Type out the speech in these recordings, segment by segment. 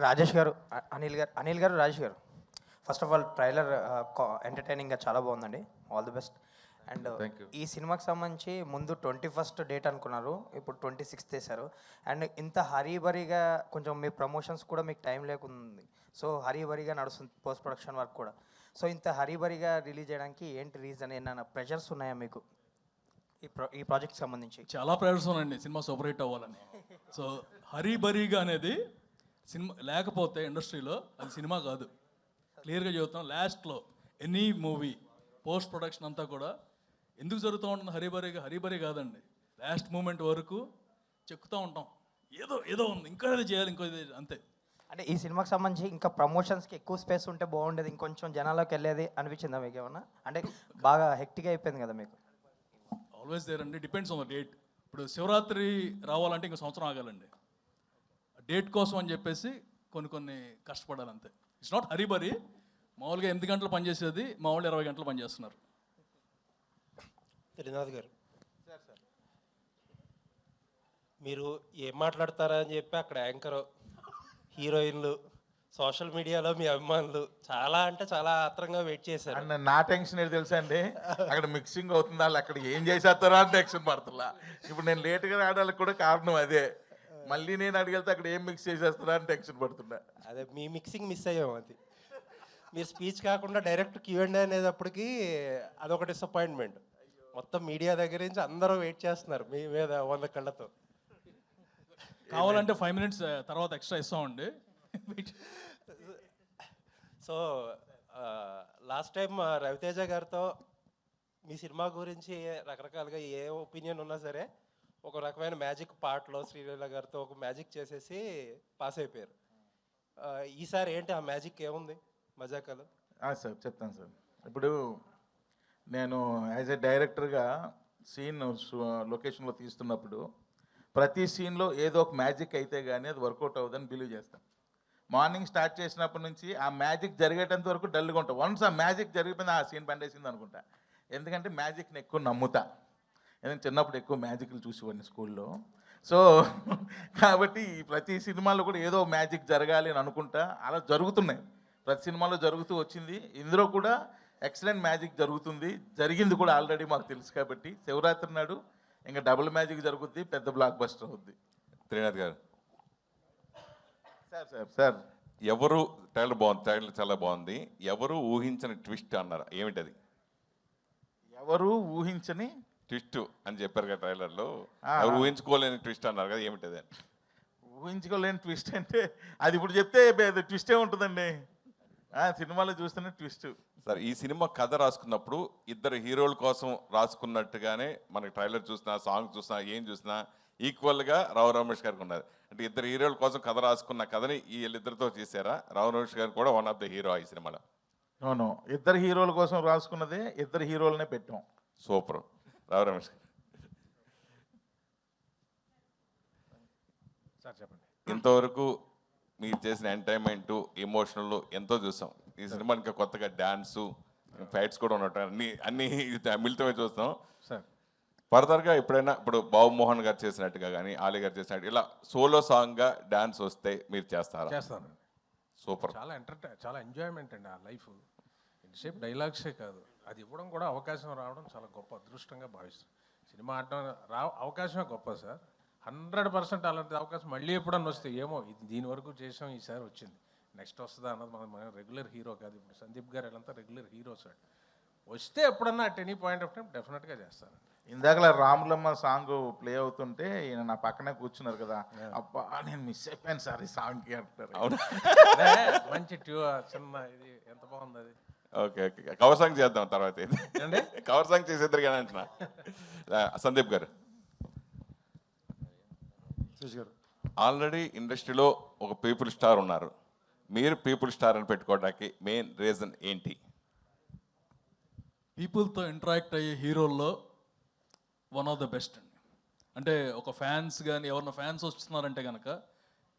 రాజేష్ గారు, అనిల్ గారు, రాజేష్ గారు, ఫస్ట్ ఆఫ్ ఆల్ ట్రైలర్ ఎంటర్టైనింగ్గా చాలా బాగుందండి. All the best. And thank you. ఈ సినిమాకి సంబంధించి ముందు 21st డేట్ అనుకున్నారు, ఇప్పుడు 26th వేశారు. అండ్ ఇంత హరీబరీగా కొంచెం మీ ప్రమోషన్స్ కూడా మీకు టైం లేకుంది. సో హరీబరీగా నడుస్తుంది పోస్ట్ ప్రొడక్షన్ వర్క్ కూడా. సో ఇంత హరీబరీగా రిలీజ్ చేయడానికి ఏంటి రీజన్? ఏమైనా ప్రెషర్స్ ఉన్నాయా మీకు ఈ ప్రాజెక్ట్కి సంబంధించి? చాలా ప్రేయర్స్ ఉన్నాయండి సినిమా సూపర్ హిట్ అవ్వాలని. సో హరీబరీగా అనేది సినిమా లేకపోతే ఇండస్ట్రీలో అది సినిమా కాదు. క్లియర్గా చెబుతాం. లాస్ట్లో ఎనీ మూవీ పోస్ట్ ప్రొడక్షన్ అంతా కూడా ఎందుకు జరుగుతూ ఉంటుంది హరీబరీగా? హరీబరీ కాదండి, లాస్ట్ మూమెంట్ వరకు చెక్కుతూ ఉంటాం. ఏదో ఏదో ఉంది, ఇంకా ఏదో చేయాలి, ఇంకో ఇది అంతే. అంటే ఈ సినిమాకి సంబంధించి ఇంకా ప్రమోషన్స్కి ఎక్కువ స్పేస్ ఉంటే బాగుండేది, ఇంకొంచెం జనాల్లోకి వెళ్ళేది అనిపించిందా మీకు ఏమన్నా? అంటే బాగా హెక్టిక్ అయిపోయింది కదా మీకు. ఆల్వేస్ దేర్ అండి, డిపెండ్స్ ఆన్ ద డేట్. ఇప్పుడు శివరాత్రి రావాలంటే ఇంకో సంవత్సరం ఆగాలండి. డేట్ కోసం అని చెప్పేసి కొన్ని కష్టపడాలి అంతే. It's not hurry burry. మామూలుగా 8 గంటలు పనిచేసేది మా వాళ్ళు 20 గంటలు పనిచేస్తున్నారు. త్రినాథ్ గారు, మీరు ఏం మాట్లాడతారా అని చెప్పి అక్కడ యాంకర్, హీరోయిన్లు, సోషల్ మీడియాలో మీ అభిమానులు చాలా అంటే చాలా ఆత్రంగా వెయిట్ చేశారు. అండ్ నా టెన్షన్ ఏంటి తెలుసా అండి, అక్కడ మిక్సింగ్ అవుతుంది, వాళ్ళు అక్కడ ఏం చేసేస్తారో అని టెన్షన్ పడుతుందా. ఇప్పుడు నేను లేట్గా రావడానికి కూడా కారణం అదే. మళ్ళీ నేను అడిగితే అక్కడ ఏం మిక్స్ చేసేస్తారా అని టెన్షన్ పడుతున్నా. అదే మీ మిక్సింగ్ మిస్ అయ్యాం. అది మీరు స్పీచ్ కాకుండా డైరెక్ట్ Q&A అనేటప్పటికి అదొక డిసప్పాయింట్మెంట్. మొత్తం మీడియా దగ్గర నుంచి అందరూ వెయిట్ చేస్తున్నారు మీ మీద 100 కళ్ళతో. కావాలంటే 5 minutes తర్వాత ఎక్స్ట్రా ఇస్తామండి. సో లాస్ట్ టైం రవితేజ గారితో మీ సినిమా గురించి రకరకాలుగా ఏ ఒపీనియన్ ఉన్నా సరే ఒక రకమైన మ్యాజిక్ పార్ట్లో శ్రీలీల గారితో ఒక మ్యాజిక్ చేసేసి పాస్ అయిపోయారు. ఈసారి ఏంటి ఆ మ్యాజిక్ ఏముంది మజాకాలు? సార్ చెప్తాను సార్. ఇప్పుడు నేను యాజ్ ఎ డైరెక్టర్గా సీన్ లొకేషన్లో తీస్తున్నప్పుడు ప్రతి సీన్లో ఏదో ఒక మ్యాజిక్ అయితే కానీ అది వర్కౌట్ అవ్వదని బిలీవ్ చేస్తాను. మార్నింగ్ స్టార్ట్ చేసినప్పటి నుంచి ఆ మ్యాజిక్ జరిగేటంత వరకు డల్గా ఉంటాం. వన్స్ ఆ మ్యాజిక్ జరిగిపోయింది ఆ సీన్ పండేసింది అనుకుంటా. ఎందుకంటే మ్యాజిక్ని ఎక్కువ నమ్ముతా. ఎందుకంటే చిన్నప్పుడు ఎక్కువ మ్యాజిక్లు చూసేవాడిని స్కూల్లో. సో కాబట్టి ప్రతి సినిమాలో కూడా ఏదో మ్యాజిక్ జరగాలి అని అనుకుంటా. అలా జరుగుతున్నాయి, ప్రతి సినిమాలో జరుగుతూ వచ్చింది. ఇందులో కూడా ఎక్సలెంట్ మ్యాజిక్ జరుగుతుంది, జరిగింది కూడా ఆల్రెడీ మాకు తెలుసు. కాబట్టి శివరాత్రి నాడు ఇంకా డబుల్ మ్యాజిక్ జరుగుద్ది, పెద్ద బ్లాక్ బస్టర్ అవుద్ది. త్రినాథ్ గారు, సార్ ఎవరు ట్రైలర్ బాగుంది, ట్రైలర్ చాలా బాగుంది. ఎవరు ఊహించని ట్విస్ట్ అన్నారు, ఏమిటది? ఎవరు ఊహించని ట్విస్ట్ అని చెప్పారు కదా ట్రైలర్లో. ఎవరు ఊహించుకోలేని ట్విస్ట్ అన్నారు కదా, ఏమిటది? ఊహించుకోలేని ట్విస్ట్ అంటే అది ఇప్పుడు చెప్తే ట్విస్టే ఉంటుందండి. సినిమాలో చూస్తేనే ట్విస్ట్. సార్, ఈ సినిమా కథ రాసుకున్నప్పుడు ఇద్దరు హీరోల కోసం రాసుకున్నట్టుగానే మనకి ట్రైలర్ చూసినా, సాంగ్ చూసినా, ఏం చూసినా ఈక్వల్గా రావు రమేష్ గారికి ఉన్నది. అంటే ఇద్దరు హీరోల కోసం కథ రాసుకున్న కథని వీళ్ళిద్దరితో చేశారా? రావు రమేష్ గారు కూడా వన్ ఆఫ్ ద హీరో ఈ సినిమాలో. అవును, ఇద్దరు హీరోల కోసం రాసుకున్నదే, ఇద్దరు హీరోలనే పెట్టాం. సూపర్. రావు రమేష్ గారు, సార్ చెప్పండి. ఇంతవరకు మీరు చేసిన ఎంటర్టైన్మెంట్, ఎమోషనల్ ఎంతో చూసాం. ఈ సినిమా ఇంకా కొత్తగా డ్యాన్సు, ఫైట్స్ కూడా ఉన్నట్టు అన్ని మిళితమే చూస్తాం సార్. ఫర్దర్గా ఎప్పుడైనా ఇప్పుడు బాబు మోహన్ గారు చేసినట్టుగా కానీ, ఆలీ గారు చేసినట్టు ఇలా సోలో సాంగ్గా డ్యాన్స్ వస్తే మీరు చేస్తారా? చేస్తాను. సూపర్. చాలా ఎంజాయ్మెంట్ అండి ఆ లైఫ్. ఎంతసేపు డైలాగ్సే కాదు, అది ఇవ్వడం కూడా అవకాశం రావడం చాలా గొప్ప అదృష్టంగా భావిస్తాను. సినిమా ఆడడం అవకాశమే గొప్ప సార్. 100% అలాంటి అవకాశం మళ్ళీ ఎప్పుడన్నా వస్తే ఏమో, ఇది దీని వరకు చేసాం, ఈసారి వచ్చింది, నెక్స్ట్ వస్తుందా అన్నది మన రెగ్యులర్ హీరో కాదు. ఇప్పుడు సందీప్ గారు వీళ్ళంతా రెగ్యులర్ హీరోస్. వస్తే ఎప్పుడన్నా at any point of time డెఫినెట్గా చేస్తాను. ఇందాకలా రాములమ్మ సాంగ్ ప్లే అవుతుంటే ఈయన నా పక్కనే కూర్చున్నారు కదా, అబ్బా నేను మిస్ అయిపోయాను సార్ ఈ సాంగ్కి అంటారు. అవును, మంచి చిన్న ఇది ఎంత బాగుంది అది. ఓకే ఓకే, కవర్ సాంగ్ చేద్దాం తర్వాత. కవర్ సాంగ్ చేసేద్దరు కానీ అంటున్నా. సందీప్ గారు, ఆల్రెడీ ఇండస్ట్రీలో ఒక పీపుల్ స్టార్ ఉన్నారు, మీరు పీపుల్ స్టార్ అని పెట్టుకోవడానికి మెయిన్ రీజన్ ఏంటి? పీపుల్తో ఇంటరాక్ట్ అయ్యే హీరోల్లో వన్ ఆఫ్ ద బెస్ట్ అండి. అంటే ఒక ఫ్యాన్స్ కానీ ఎవరైనా ఫ్యాన్స్ వస్తున్నారంటే కనుక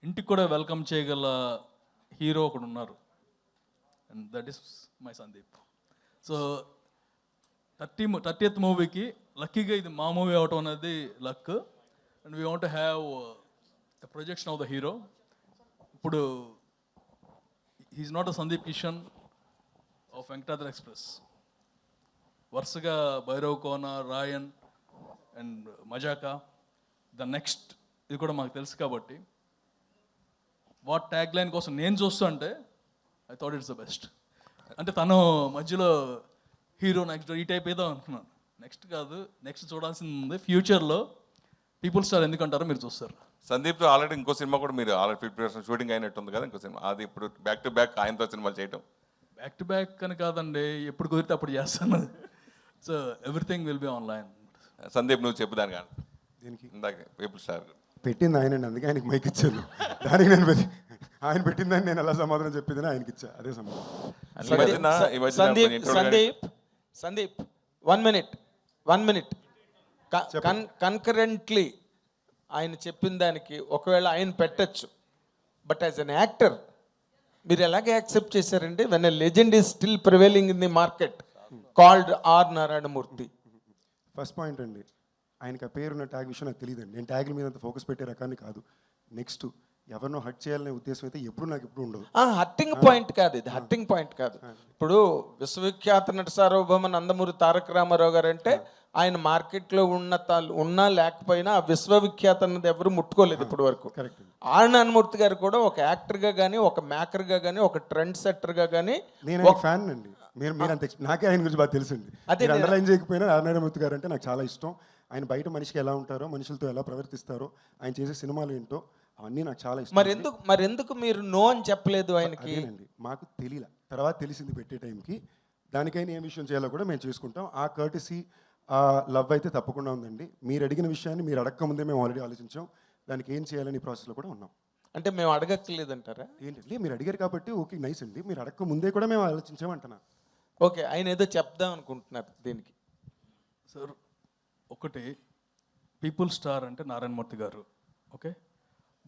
ఇంటికి కూడా వెల్కమ్ చేయగల హీరో ఒకడు ఉన్నారు, and that is my Sandeep. So 30th మూవీకి లక్కీగా ఇది మా మూవీ అవటం అనేది luck. And we want have the projection of the hero. ఇప్పుడు he is not a Sandeep Kishan of Venkatadri express. వరుసగా Bhairav Kona, Raayan and Mazaka, the next ఇది కూడా మాకు తెలుసు కాబట్టి వాట్ ట్యాగ్ లైన్ కోసం నేను చూస్తూ అంటే I thought it's the best. అంటే తను మధ్యలో హీరో నెక్స్ట్ ఈ టైప్ ఏదో అనుకున్నాను. నెక్స్ట్ కాదు, నెక్స్ట్ చూడాల్సింది ఉంది. ఫ్యూచర్లో పీపుల్ స్టార్ ఎందుకంటారో మీరు చూస్తారు. సందీప్తో ఆల్రెడీ ఇంకో సినిమా కూడా మీరు ఆల్రెడీ 50% షూటింగ్ అయినట్టుంది కదా ఇంకో సినిమా, అది ఇప్పుడు బ్యాక్ టు బ్యాక్ ఆయనతో సినిమాలు చేయటం. బ్యాక్ టు బ్యాక్ అని కాదండి, ఎప్పుడు కుదిరితే అప్పుడు చేస్తాను. So everything will be online. Sandeep నువ్వు చెప్పు దాని కానీ దీనికి ఇందాక పీపుల్ స్టార్ పెట్టింది ఆయనండి, అందుకే ఆయనకి మైక్ ఇచ్చాను. దానికి నేను ఆయన పెట్టిందని నేను ఎలా సమాధానం చెప్పిందని ఆయనకి ఇచ్చా, అదే సమాధానం. సందీప్ 1 minute కన్కరెంట్లీ ఆయన చెప్పిన దానికి ఒకవేళ ఆయన పెట్టచ్చు, బట్ యాజ్ అన్ యాక్టర్ మీరు ఎలాగే యాక్సెప్ట్ చేశారండి when a legend is still prevailing in the market called R Narayanamurthy? First point అండి, ఆయనకి ఆ పేరున్న ట్యాగ్ విషయం నాకు తెలియదండి. నేను ట్యాగ్ల మీద అంత ఫోకస్ పెట్టే రకాన్ని కాదు. నెక్స్ట్ ఎవరినో హట్ చేయాలనే ఉద్దేశం అయితే నాకు ఎప్పుడు ఉండదు. హట్టింగ్ పాయింట్ కాదు ఇది, హట్టింగ్ పాయింట్ కాదు. ఇప్పుడు విశ్వవిఖ్యాత నట సార్వభౌమ నందమూరి తారక రామారావు గారు అంటే ఆయన మార్కెట్లో ఉన్నా లేకపోయినా ఆ విశ్వవిఖ్యాత అన్నది ఎవరు ముట్టుకోలేదు ఇప్పటి వరకు. ఆర్ నారాయణమూర్తి గారు కూడా ఒక యాక్టర్గా కానీ, ఒక మేకర్గా కానీ, ఒక ట్రెండ్ సెట్టర్గా కానీ నేను ఫ్యాన్ అండి. మీరు అంత నాకే ఆయన గురించి బాగా తెలుసండి. అదే అండర్లైన్ చేయకపోయినా ఆర్ నారాయణమూర్తి గారు అంటే నాకు చాలా ఇష్టం. ఆయన బయట మనిషికి ఎలా ఉంటారో, మనుషులతో ఎలా ప్రవర్తిస్తారో, ఆయన చేసే సినిమాలు ఏంటో అవన్నీ నాకు చాలా ఇష్టం. మరెందుకు మీరు నో అని చెప్పలేదు ఆయనకి? మాకు తెలియలే, తర్వాత తెలిసింది పెట్టే టైంకి. దానికైనా ఏం విషయం చేయాలో కూడా మేము చేసుకుంటాం. ఆ కర్టసీ, ఆ లవ్ అయితే తప్పకుండా ఉందండి. మీరు అడిగిన విషయాన్ని మీరు అడగక ముందే మేము ఆల్రెడీ ఆలోచించాం. దానికి ఏం చేయాలని ప్రాసెస్లో కూడా ఉన్నాం. అంటే మేము అడగక్కర్లేదంటారా? ఏంటంటే మీరు అడిగారు కాబట్టి ఓకే నైస్ అండి. మీరు అడగక ముందే కూడా మేము ఆలోచించామంటున్నా. ఓకే, ఆయన ఏదో చెప్దాం అనుకుంటున్నారు దీనికి. సార్ ఒకటి, పీపుల్ స్టార్ అంటే నారాయణమూర్తి గారు, ఓకే.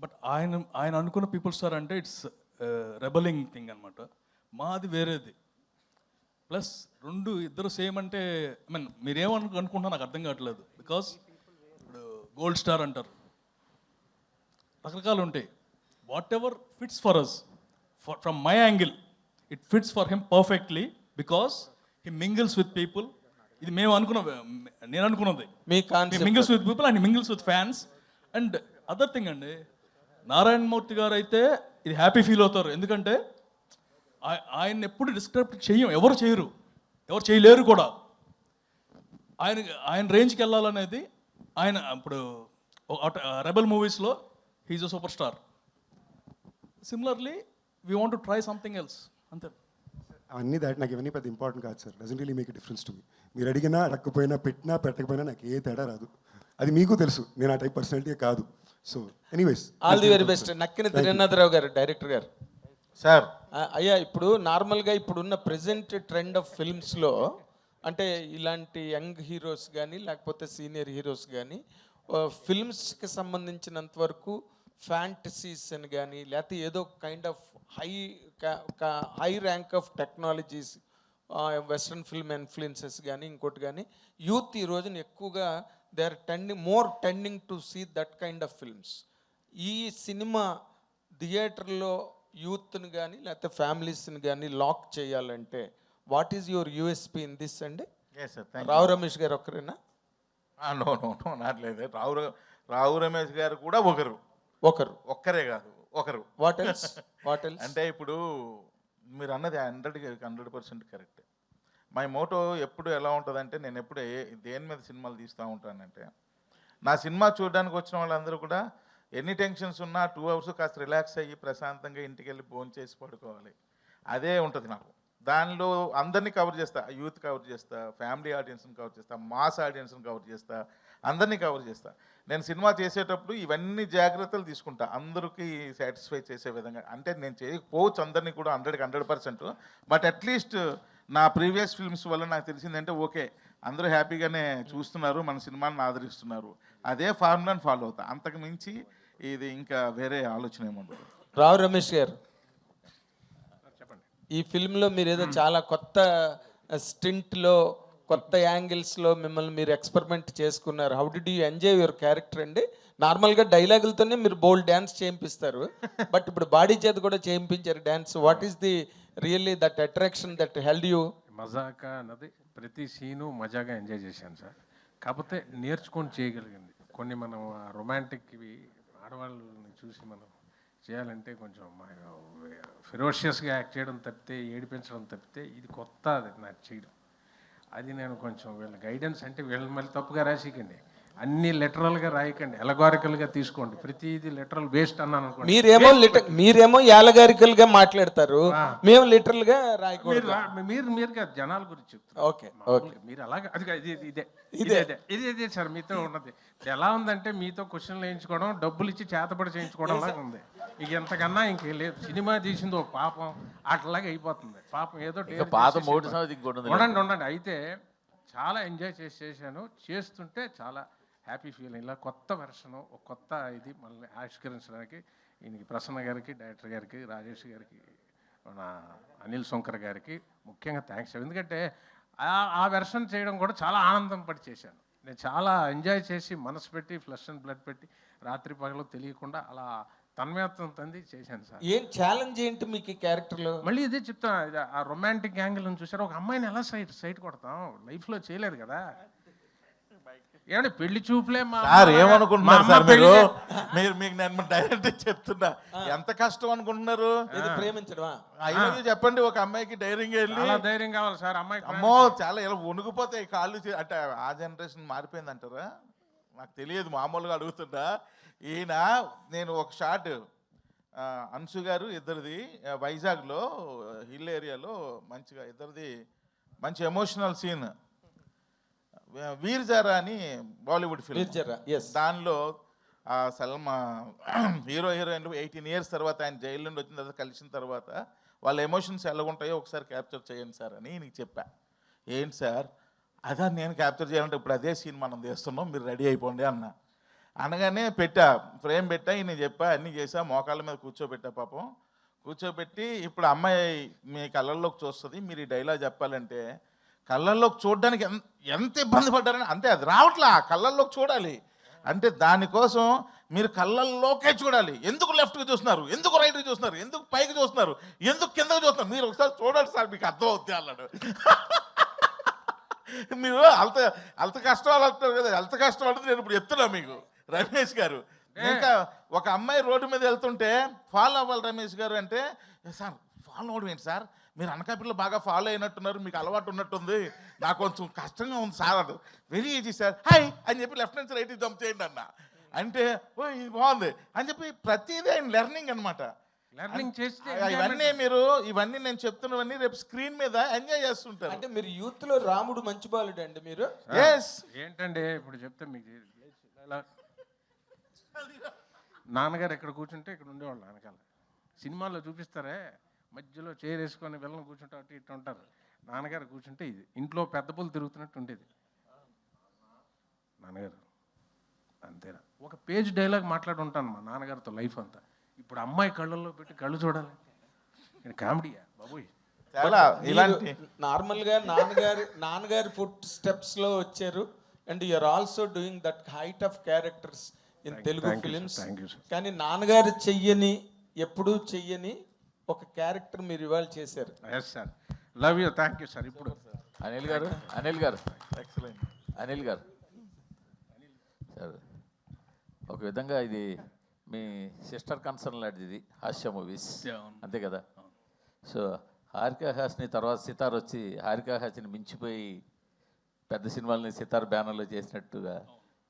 బట్ ఆయన అనుకున్న పీపుల్ స్టార్ అంటే ఇట్స్ రెబలింగ్ థింగ్ అనమాట. మాది వేరేది. ప్లస్ ఇద్దరు సేమ్ అంటే ఐ మీన్ మీరేమనుకుంటున్నా నాకు అర్థం కావట్లేదు. బికాస్ ఇప్పుడు గోల్డ్ స్టార్ అంటారు, రకరకాలు ఉంటాయి. Whatever fits for us, from my angle it fits for him perfectly because he mingles with people. ఇది నేను అనుకున్నది. Mingles with people and mingles with fans. And other thing అండి, నారాయణమూర్తి గారు అయితే ఇది హ్యాపీ ఫీల్ అవుతారు. ఎందుకంటే ఆయన ఎప్పుడు డిస్క్రైబ్ ఎవరు చేయలేరు కూడా. ఆయన రేంజ్కి వెళ్ళాలనేది ఆయన ఇప్పుడు రెబల్ మూవీస్లో he's a super star. Similarly we want to try something else, అంతే. అన్నీ నాకు ఇవన్నీ పెద్ద ఇంపార్టెంట్ కాదు sir. Doesn't really make a difference to me. మీరు అడిగినా అడగకపోయినా, పెట్టినా పెట్టకపోయినా నాకు ఏ తేడా రాదు. అది మీకు తెలుసు, నేను ఆ టైప్ పర్సనాలిటీ కాదు. So anyways, all the very best. Nakkina Trinadha Rao, director గారు. సార్ అయ్యా, ఇప్పుడు నార్మల్గా ఇప్పుడున్న ప్రెజెంట్ ట్రెండ్ ఆఫ్ ఫిల్మ్స్లో అంటే ఇలాంటి యంగ్ హీరోస్ కానీ లేకపోతే సీనియర్ హీరోస్ కానీ ఫిల్మ్స్కి సంబంధించినంత వరకు ఫ్యాంటసీస్ అని కానీ లేకపోతే ఏదో kind of high rank of technologies, western film influences కానీ ఇంకోటి కానీ యూత్ ఈ రోజున ఎక్కువగా they are tending to see that kind of films. ఈ సినిమా థియేటర్లో యూత్ని కానీ లేకపోతే ఫ్యామిలీస్ని కానీ లాక్ చేయాలంటే what is your USP in this అండి? రావు రమేష్ గారు ఒక్కరేనా? నో నాట్లేదు. రావు రమేష్ గారు కూడా ఒక్కరే కాదు, ఒకరు. వాట్ ఎల్స్ అంటే ఇప్పుడు మీరు అన్నది 100% కరెక్ట్. మై మోటో ఎప్పుడు ఎలా ఉంటుందంటే, నేను ఎప్పుడు దేని మీద సినిమాలు తీస్తూ ఉంటానంటే, నా సినిమా చూడడానికి వచ్చిన వాళ్ళందరూ కూడా ఎన్ని టెన్షన్స్ ఉన్నా 2 hours కాస్త రిలాక్స్ అయ్యి ప్రశాంతంగా ఇంటికి వెళ్ళి భోజనం చేసి పడుకోవాలి. అదే ఉంటుంది నాకు. దానిలో అందరినీ కవర్ చేస్తా. యూత్ కవర్ చేస్తా, ఫ్యామిలీ ఆడియన్స్ని కవర్ చేస్తా, మాస్ ఆడియన్స్ని కవర్ చేస్తా, అందరినీ కవర్ చేస్తా. నేను సినిమా చేసేటప్పుడు ఇవన్నీ జాగ్రత్తలు తీసుకుంటా, అందరికీ సాటిస్ఫై చేసే విధంగా. అంటే నేను చేయకపోవచ్చు అందరినీ కూడా 100% బట్ అట్లీస్ట్ నా ప్రీవియస్ ఫిల్మ్స్ వల్ల నాకు తెలిసిందంటే ఓకే, అందరూ హ్యాపీగానే చూస్తున్నారు, మన సినిమాని ఆదరిస్తున్నారు. అదే ఫార్ములాని ఫాలో అవుతా. అంతకు మించి ఇది ఇంకా వేరే ఆలోచన ఏముండదు. రావు రమేష్ గారు, ఈ ఫిల్మ్లో మీరు ఏదో చాలా కొత్త స్టింట్లో, కొత్త యాంగిల్స్లో మిమ్మల్ని మీరు ఎక్స్పెరిమెంట్ చేసుకున్నారు. How did you enjoy your character అండి? నార్మల్గా డైలాగులతోనే మీరు బోల్డ్ డ్యాన్స్ చేయింపిస్తారు, బట్ ఇప్పుడు బాడీ చేత కూడా చేయించారు dance. What is the really that attraction that held you? Mazaka అన్నది ప్రతి సీను మజాగా ఎంజాయ్ చేశాను సార్. కాకపోతే నేర్చుకొని చేయగలిగింది కొన్ని మనం రొమాంటిక్వి ఆడవాళ్ళని చూసి మనం చేయాలంటే కొంచెం ఫెరోషియస్గా యాక్ట్ చేయడం తప్పితే, ఏడిపించడం తప్పితే ఇది కొత్త, అది నాకు చేయడం. అది నేను కొంచెం వీళ్ళ గైడెన్స్ అంటే వీళ్ళని మళ్ళీ తప్పుగా రాసికండి, అన్ని లిటరల్గా రాయకండి, ఎలగారికల్గా తీసుకోండి. ప్రతిదీ లిటరల్ వేస్ట్ అన్నాను అనుకోండి. మీరేమో యాలగారికల్ గా మాట్లాడతారు, మేము లిటరల్ గా రాయకూడదు. మీరు కాదు, జనాల గురించి చెప్తారు. ఓకే, మీరు అలాగే అది ఇదే సార్ మీతో ఉన్నది. ఎలా ఉందంటే మీతో క్వశ్చన్లు వేయించుకోవడం, డబ్బులు ఇచ్చి చేతబడి చేయించుకోవడం లాగా ఉంది. ఇక ఎంతకన్నా ఇంకేం లేదు. సినిమా తీసింది ఓ పాపం అట్లాగా అయిపోతుంది. పాపం ఏదో ఉండండి. అయితే చాలా ఎంజాయ్ చేశాను. చేస్తుంటే చాలా హ్యాపీ ఫీల్. ఇలా కొత్త వెర్షన్, ఒక కొత్త ఇది మళ్ళీ ఆవిష్కరించడానికి ఈయనకి, ప్రసన్న గారికి, డైరెక్టర్ గారికి, రాజేష్ గారికి, మన అనిల్ శంకర్ గారికి ముఖ్యంగా థ్యాంక్స్. ఎందుకంటే ఆ వెర్షన్ చేయడం కూడా చాలా ఆనందం పడి చేశాను. నేను చాలా ఎంజాయ్ చేసి మనసు పెట్టి, ఫ్లష్ అండ్ బ్లడ్ పెట్టి, రాత్రి పగలు తెలియకుండా అలా తన్మయత్వం తంది చేశాను సార్. ఏం ఛాలెంజ్ ఏంటి మీకు ఈ క్యారెక్టర్లో? మళ్ళీ ఇదే చెప్తాను, ఆ రొమాంటిక్ యాంగిల్ చూసారు. ఒక అమ్మాయిని ఎలా సైట్ కొడతాం, లైఫ్లో చేయలేదు కదా. ఏమంటే పెళ్లి చూపులే సార్ ఏమనుకుంటున్నారు సార్ మీరు మీకు నేను డైరెక్ట్ చెప్తున్నా, ఎంత కష్టం అనుకుంటున్నారు ప్రేమించడమా? అయ్యో చెప్పండి, ఒక అమ్మాయికి ధైర్యంగా వెళ్ళి. ధైర్యం కావాలి సార్ అమ్మాయి. అమ్మో చాలా ఇలా వణుకుపోతాయి కాళ్ళు. అంటే ఆ జనరేషన్ మారిపోయింది అంటారా, నాకు తెలియదు, మామూలుగా అడుగుతున్నా. ఈయన నేను ఒక షాట్ అన్సు గారు ఇద్దరిది వైజాగ్లో హిల్ ఏరియాలో మంచిగా ఇద్దరిది మంచి ఎమోషనల్ సీన్. వీర్ జారా అని బాలీవుడ్ ఫిల్మ్, దానిలో సల్మా హీరోయిన్ 18 years తర్వాత ఆయన జైలు నుండి వచ్చిన తర్వాత కలిసిన తర్వాత వాళ్ళ ఎమోషన్స్ ఎలాగుంటాయో ఒకసారి క్యాప్చర్ చేయండి సార్ అని నీకు చెప్పా. ఏంటి సార్ అదా నేను క్యాప్చర్ చేయాలంటే ఇప్పుడు అదే సీన్ మనం చేస్తున్నాం, మీరు రెడీ అయిపోండి అన్న. అనగానే ఫ్రేమ్ పెట్టా, ఈయన చెప్పా, అన్నీ చేసా, మోకాళ్ళ మీద కూర్చోబెట్టా. పాపం కూర్చోబెట్టి ఇప్పుడు అమ్మాయి మీ కళ్ళల్లోకి చూస్తుంది, మీరు ఈ డైలాగ్ చెప్పాలంటే కళ్ళల్లోకి చూడడానికి ఎంత ఇబ్బంది పడ్డారని. అంటే అది రావట్లా, కళ్ళల్లోకి చూడాలి అంటే దానికోసం మీరు కళ్ళల్లోకే చూడాలి. ఎందుకు లెఫ్ట్కి చూస్తున్నారు, ఎందుకు రైట్కి చూస్తున్నారు, ఎందుకు పైకి చూస్తున్నారు, ఎందుకు కిందకి చూస్తున్నారు, మీరు ఒకసారి చూడండి సార్ మీకు అర్థం అవుతుంది అన్నాడు. మీరు అంత కష్టం అంటారు కదా, అంత కష్టం అంటే నేను ఇప్పుడు చెప్తున్నా మీకు రమేష్ గారు. ఇంకా ఒక అమ్మాయి రోడ్డు మీద వెళ్తుంటే ఫాలో అవ్వాలి రమేష్ గారు అంటే, సార్ ఫాలో అవ్వడం ఏంటి సార్, మీరు అనకాపల్లిలో బాగా ఫాలో అయినట్టున్నారు, మీకు అలవాటు ఉన్నట్టుంది, నాకు కొంచెం కష్టంగా ఉంది సార్. అది వెరీ ఈజీ సార్, హాయ్ అని చెప్పి లెఫ్ట్ నుంచి రైట్కి జంప్ చేయండి అన్న. అంటే ఓ ఇది బాగుంది అని చెప్పి ప్రతిదీ ఆయన లెర్నింగ్ అనమాట. లెర్నింగ్ చేస్తే ఇవన్నీ నేను చెప్తున్నవన్నీ రేపు స్క్రీన్ మీద ఎంజాయ్ చేస్తుంటారు. అంటే మీరు యూత్ లో రాముడు మంచి బాలుడు అండి మీరు. ఏంటండి ఇప్పుడు చెప్తే మీకు నాన్నగారు ఎక్కడ కూర్చుంటే ఇక్కడ ఉండేవాళ్ళు వెనకాల. సినిమాల్లో చూపిస్తారే మధ్యలో చైర్ వేసుకొని వెళ్ళని కూర్చుంటే అటు ఇటు ఉంటారు. నాన్నగారు కూర్చుంటే ఇది ఇంట్లో పెద్ద పూలు తిరుగుతున్నట్టు ఉండేది నాన్నగారు. అంతేనా, ఒక పేజ్ డైలాగ్ మాట్లాడి ఉంటాను మా నాన్నగారితో లైఫ్ అంతా. ఇప్పుడు అమ్మాయి కళ్ళల్లో పెట్టి కళ్ళు చూడాలి, కామెడీయా బాబోయ్. నార్మల్ గా నాన్నగారి ఫుట్ స్టెప్స్ లో వచ్చారు. And you're also doing that height of characters in Telugu films. కానీ నాన్నగారు ఎప్పుడూ చెయ్యని ఒక క్యారెక్టర్ మీరు ఇవాళ చేశారు. Yes sir, love you, thank you sir. ఇప్పుడు అనిల్ గారు ఎక్సలెంట్. అనిల్ గారు సార్, ఒక విధంగా ఇది మీ సిస్టర్ కన్సర్న్ లాంటిది ఇది హాస్య మూవీస్, అంతే కదా. సో హారికా హాస్ని తర్వాత సితార్ వచ్చి హారికా హాస్ని మించిపోయి పెద్ద సినిమాలని సితార్ బ్యానర్లో చేసినట్టుగా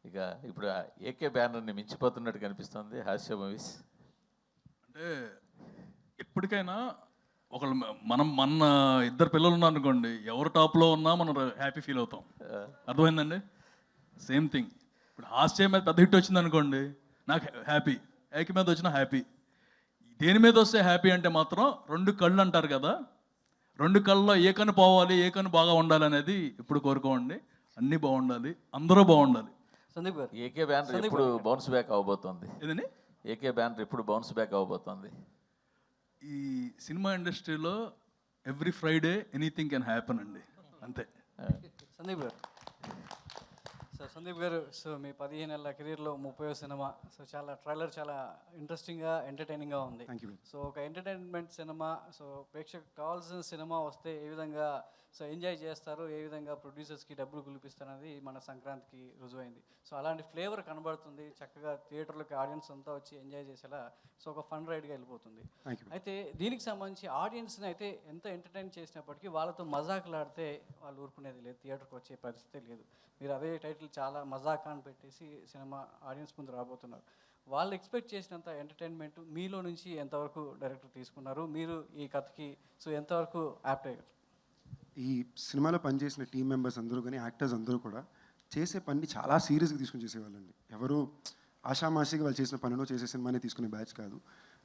ఇక ఇప్పుడు ఏకే బ్యానర్ని మించిపోతున్నట్టు కనిపిస్తుంది హాస్య మూవీస్. అంటే ఎప్పటికైనా మన ఇద్దరు పిల్లలు ఉన్నారు అనుకోండి, ఎవరు టాప్లో ఉన్నా మనం హ్యాపీ ఫీల్ అవుతాం. అర్థమైందండి? Same thing. ఇప్పుడు హాస్య మీద పెద్ద హిట్ వచ్చింది అనుకోండి, నాకు హ్యాపీ. ఏక మీద వచ్చినా హ్యాపీ. దేని మీద వస్తే హ్యాపీ అంటే మాత్రం 2 కళ్ళు అంటారు కదా, 2 కళ్ళలో ఏ కన్ను పోవాలి, ఏ కన్ను బాగా ఉండాలి అనేది ఇప్పుడు కోరుకోండి. అన్నీ బాగుండాలి, అందరూ బాగుండాలి. సందీప్ గారు, ఏకే బ్యానర్ ఇప్పుడు బౌన్స్ బ్యాక్ అవబోతుంది. ఏదండి? ఏకే బ్యానర్ ఇప్పుడు బౌన్స్ బ్యాక్ అవబోతుంది. ఈ సినిమా ఇండస్ట్రీలో every Friday anything can happen అండి, అంతే. సందీప్ గారు సో సందీప్ గారు, సో మీ 15 ఏళ్ళ కెరీర్లో 30వ సినిమా, సో చాలా ట్రైలర్ చాలా ఇంట్రెస్టింగ్గా ఎంటర్టైనింగ్గా ఉంది. Thank you. సో ఒక ఎంటర్టైన్మెంట్ సినిమా, సో ప్రేక్షకు కావాల్సిన సినిమా వస్తే ఏ విధంగా సో ఎంజాయ్ చేస్తారు, ఏ విధంగా ప్రొడ్యూసర్స్కి డబ్బులు కులిపిస్తారనేది మన సంక్రాంతికి రుజువైంది. సో అలాంటి ఫ్లేవర్ కనబడుతుంది, చక్కగా థియేటర్లోకి ఆడియన్స్ అంతా వచ్చి ఎంజాయ్ చేసేలా సో ఒక ఫన్ రైడ్గా వెళ్ళిపోతుంది. అయితే దీనికి సంబంధించి ఆడియన్స్ని అయితే ఎంత ఎంటర్టైన్ చేసినప్పటికీ వాళ్ళతో మజాకులాడితే వాళ్ళు ఊరుకునేది లేదు, థియేటర్కి వచ్చే పరిస్థితి లేదు. మీరు అదే టైటిల్ చాలా మజాకా అని పెట్టేసి సినిమా ఆడియన్స్ ముందు రాబోతున్నారు. వాళ్ళు ఎక్స్పెక్ట్ చేసినంత ఎంటర్టైన్మెంట్ మీలో నుంచి ఎంతవరకు డైరెక్టర్ తీసుకున్నారు, మీరు ఈ కథకి సో ఎంతవరకు యాప్ట్ అయ్యారు? ఈ సినిమాలో పనిచేసిన టీం మెంబర్స్ అందరూ కానీ యాక్టర్స్ అందరూ కూడా చేసే పని చాలా సీరియస్గా తీసుకుని చేసేవాళ్ళండి. ఎవరు ఆషామాషిగా వాళ్ళు చేసిన పనిలో చేసే సినిమానే తీసుకునే బ్యాచ్ కాదు.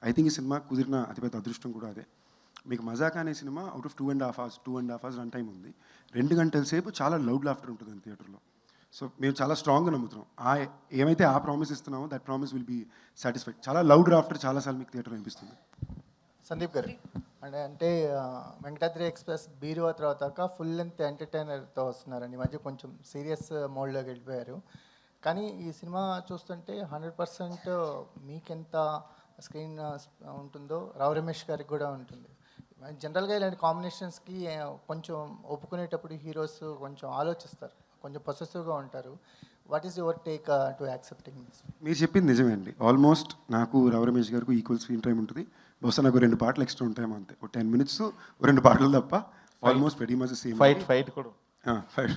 ఐ థింక్ ఈ సినిమా కుదిరిన అతిపెద్ద అదృష్టం కూడా అదే. మీకు మజాకా అనే cinema out of 2.5 hours run time ఉంది. 2 గంటల సేపు చాలా లౌడ్ లాఫ్టర్ ఉంటుంది థియేటర్లో. సో మేము చాలా స్ట్రాంగ్గా నమ్ముతున్నాం, ఏమైతే ఆ ప్రామిస్ ఇస్తున్నామో that promise will be satisfied. చాలా లౌడ్ లాఫ్టర్ చాలాసార్లు మీకు థియేటర్లో అనిపిస్తుంది. సందీప్ గారు, అంటే వెంకటాద్రి ఎక్స్ప్రెస్ బీరువా తర్వాత ఫుల్ లెంత్ ఎంటర్టైనర్తో వస్తున్నారండి. ఈ మధ్య కొంచెం సీరియస్ మోడ్లోకి వెళ్ళిపోయారు. కానీ ఈ సినిమా చూస్తుంటే 100% మీకెంత స్క్రీన్ ఉంటుందో రావు రమేష్ గారికి కూడా ఉంటుంది. జనరల్గా ఇలాంటి కాంబినేషన్స్కి కొంచెం ఒప్పుకునేటప్పుడు హీరోస్ కొంచెం ఆలోచిస్తారు, కొంచెం పొసెసివ్గా ఉంటారు. What is your take to accepting this? మీరు చెప్పింది నిజమే అండి. ఆల్మోస్ట్ నాకు రావు రమేష్ గారికి ఈక్వల్ స్క్రీన్ టైం ఉంటుంది. బహుశా నాకు 2 పాటలు ఎక్స్ట్రా ఉంటాయేమో అంతే, ఒక 10 minutes 2 పాటలు తప్ప almost very much same. Fight కూడా ఫైట్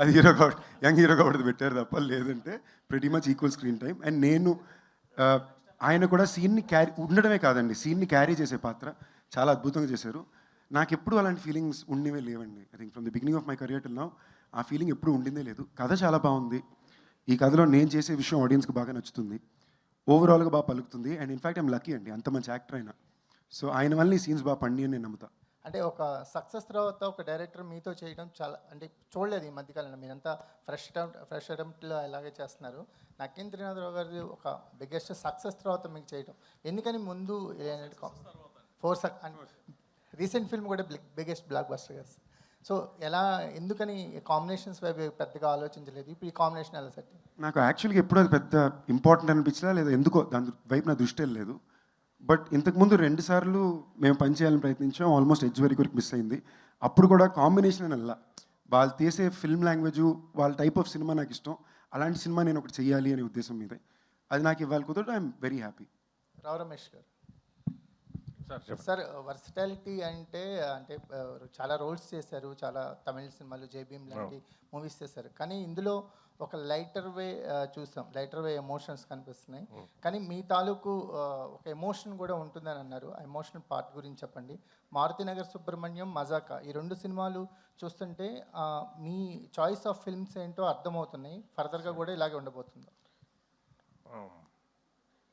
అది హీరో కాబట్టి యంగ్ హీరో కాబట్టి పెట్టారు తప్ప, లేదంటే very much equal screen time. And నేను ఆయన కూడా సీన్ని క్యారీ ఉండడమే కాదండి, సీన్ని క్యారీ చేసే పాత్ర చాలా అద్భుతంగా చేశారు. నాకు ఎప్పుడు అలాంటి ఫీలింగ్స్ ఉండేవే లేవండి. I think from the beginning of my career till now ఆ ఫీలింగ్ ఎప్పుడు ఉండిందే లేదు. కథ చాలా బాగుంది. ఈ కథలో నేను చేసే విషయం ఆడియన్స్కి బాగా నచ్చుతుంది, ఓవరాల్గా బాగా పలుకుతుంది. అండ్ ఇన్ఫ్యాక్ట్ ఐమ్ లక్కీ అండి, అంత మంచి యాక్టర్ అయినా. సో ఆయన వల్ల ఈ సీన్స్ బాగా పండి అని నేను నమ్ముతా. అంటే ఒక సక్సెస్ తర్వాత ఒక డైరెక్టర్ మీతో చేయడం చాలా, అంటే చూడలేదు ఈ మధ్యకాలంలో. మీరంతా ఫ్రెష్ అటెంప్ట్లో అలాగే చేస్తున్నారు. నక్కిన్ త్రినాథరావు గారి ఒక బిగ్గెస్ట్ సక్సెస్ తర్వాత మీకు చేయడం ఎందుకని? ముందు రీసెంట్ ఫిల్మ్ కూడా బిగ్గెస్ట్ బ్లాక్ బస్టర్ కదా. సో ఎలా, ఎందుకని కాంబినేషన్స్ వైపు పెద్దగా ఆలోచించలేదు? ఇప్పుడు ఈ కాంబినేషన్ ఎలా సెట్? నాకు యాక్చువల్గా ఎప్పుడు అది పెద్ద ఇంపార్టెంట్ అనిపించలా, లేదా ఎందుకో దాని వైపు నా దృష్టి వెళ్ళలేదు. బట్ ఇంతకుముందు 2 సార్లు మేము పని చేయాలని ప్రయత్నించాం, ఆల్మోస్ట్ ఎడ్జ్ వరకు మిస్ అయింది. అప్పుడు కూడా కాంబినేషన్ అని అలా వాళ్ళు తీసే ఫిల్మ్ లాంగ్వేజ్, వాళ్ళ టైప్ ఆఫ్ సినిమా నాకు ఇష్టం. అలాంటి సినిమా నేను ఒకటి చెయ్యాలి అనే ఉద్దేశం మీదే. అది నాకు ఇవ్వాలి కుదరదు. I'm very happy. Rao Ramesh గారు సార్, వర్సిటాలిటీ అంటే చాలా రోల్స్ చేశారు, చాలా తమిళ సినిమాలు, జైభీమ్ లాంటి మూవీస్ చేశారు. కానీ ఇందులో ఒక లైటర్ వే చూసాం, లైటర్ వే ఎమోషన్స్ కనిపిస్తున్నాయి. కానీ మీ తాలూకు ఒక ఎమోషన్ కూడా ఉంటుందని అన్నారు. ఆ ఎమోషనల్ పార్ట్ గురించి చెప్పండి. మారుతినగర్ సుబ్రహ్మణ్యం, మజాకా, ఈ 2 సినిమాలు చూస్తుంటే మీ చాయిస్ ఆఫ్ ఫిల్మ్స్ ఏంటో అర్థమవుతున్నాయి. ఫర్దర్గా కూడా ఇలాగే ఉండబోతుందా?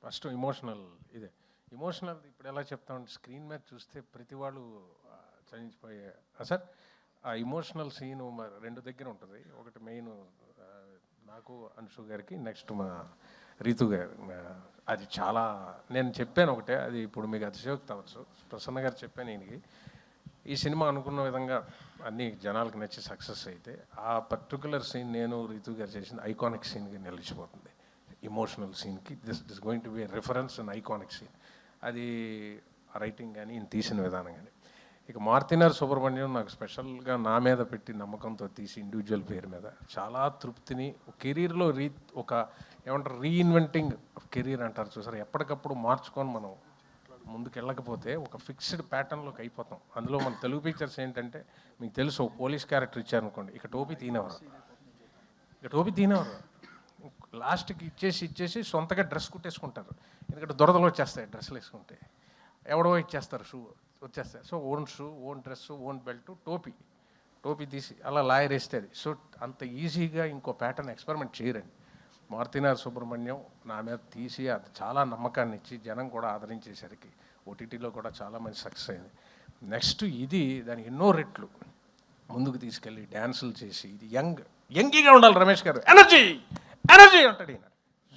ఫస్ట్ ఇమోషనల్ ఇమోషనల్ ఇప్పుడు ఎలా చెప్తామంటే, స్క్రీన్ మీద చూస్తే ప్రతి వాళ్ళు చలించిపోయే సార్ ఆ ఇమోషనల్ సీను 2 దగ్గర ఉంటుంది. ఒకటి మెయిన్ నాకు, అన్షు గారికి, నెక్స్ట్ మా రీతు గారు. అది చాలా నేను చెప్పాను ఒకటే, అది ఇప్పుడు మీకు అతిశయోక్తి అవ్వచ్చు. ప్రసన్న గారు చెప్పాను ఈయనకి, ఈ సినిమా అనుకున్న విధంగా అన్ని జనాలకు నచ్చి సక్సెస్ అయితే ఆ పర్టికులర్ సీన్ నేను రీతు గారు చేసిన ఐకానిక్ సీన్గా నిలిచిపోతుంది. ఇమోషనల్ సీన్కి this going to be reference and iconic scene. అది రైటింగ్ కానీ ఈయన తీసిన విధానం కానీ. ఇక మారుతినగర్ సుబ్రహ్మణ్యం నాకు స్పెషల్గా నా మీద పెట్టి నమ్మకంతో తీసి ఇండివిజువల్ పేరు మీద చాలా తృప్తిని, కెరీర్లో ఒక ఏమంటారు రీఇన్వెంటింగ్ కెరీర్ అంటారు చూసారు, ఎప్పటికప్పుడు మార్చుకొని మనం ముందుకు వెళ్ళకపోతే ఒక ఫిక్స్డ్ ప్యాటర్న్లోకి అయిపోతాం. అందులో మన తెలుగు పిక్చర్స్ ఏంటంటే మీకు తెలుసు, పోలీస్ క్యారెక్టర్ ఇచ్చారనుకోండి, ఇక టోపీ తీనేవారు, లాస్ట్కి ఇచ్చేసి సొంతగా డ్రెస్ కుట్టేసుకుంటారు. ఎందుకంటే దురదలు వచ్చేస్తాయి డ్రెస్సులు వేసుకుంటే, ఎవడో ఇచ్చేస్తారు షూ వచ్చేస్తాయి. So own shoe, own dress, own belt, టోపీ తీసి అలా లాయర్ వేస్తే అది. సో అంత ఈజీగా ఇంకో ప్యాటర్న్ ఎక్స్పెరిమెంట్ చేయరండి. మారుతినగర్ సుబ్రహ్మణ్యం నా మీద తీసి అది చాలా నమ్మకాన్ని ఇచ్చి జనం కూడా ఆదరించేసరికి ఓటీటీలో కూడా చాలా మంచి సక్సెస్ అయింది. నెక్స్ట్ ఇది దానికి ఎన్నో రెట్లు ముందుకు తీసుకెళ్ళి డ్యాన్సులు చేసి, ఇది యంగీగా ఉండాలి రమేష్ గారు, ఎనర్జీ అంటాడు ఈయన.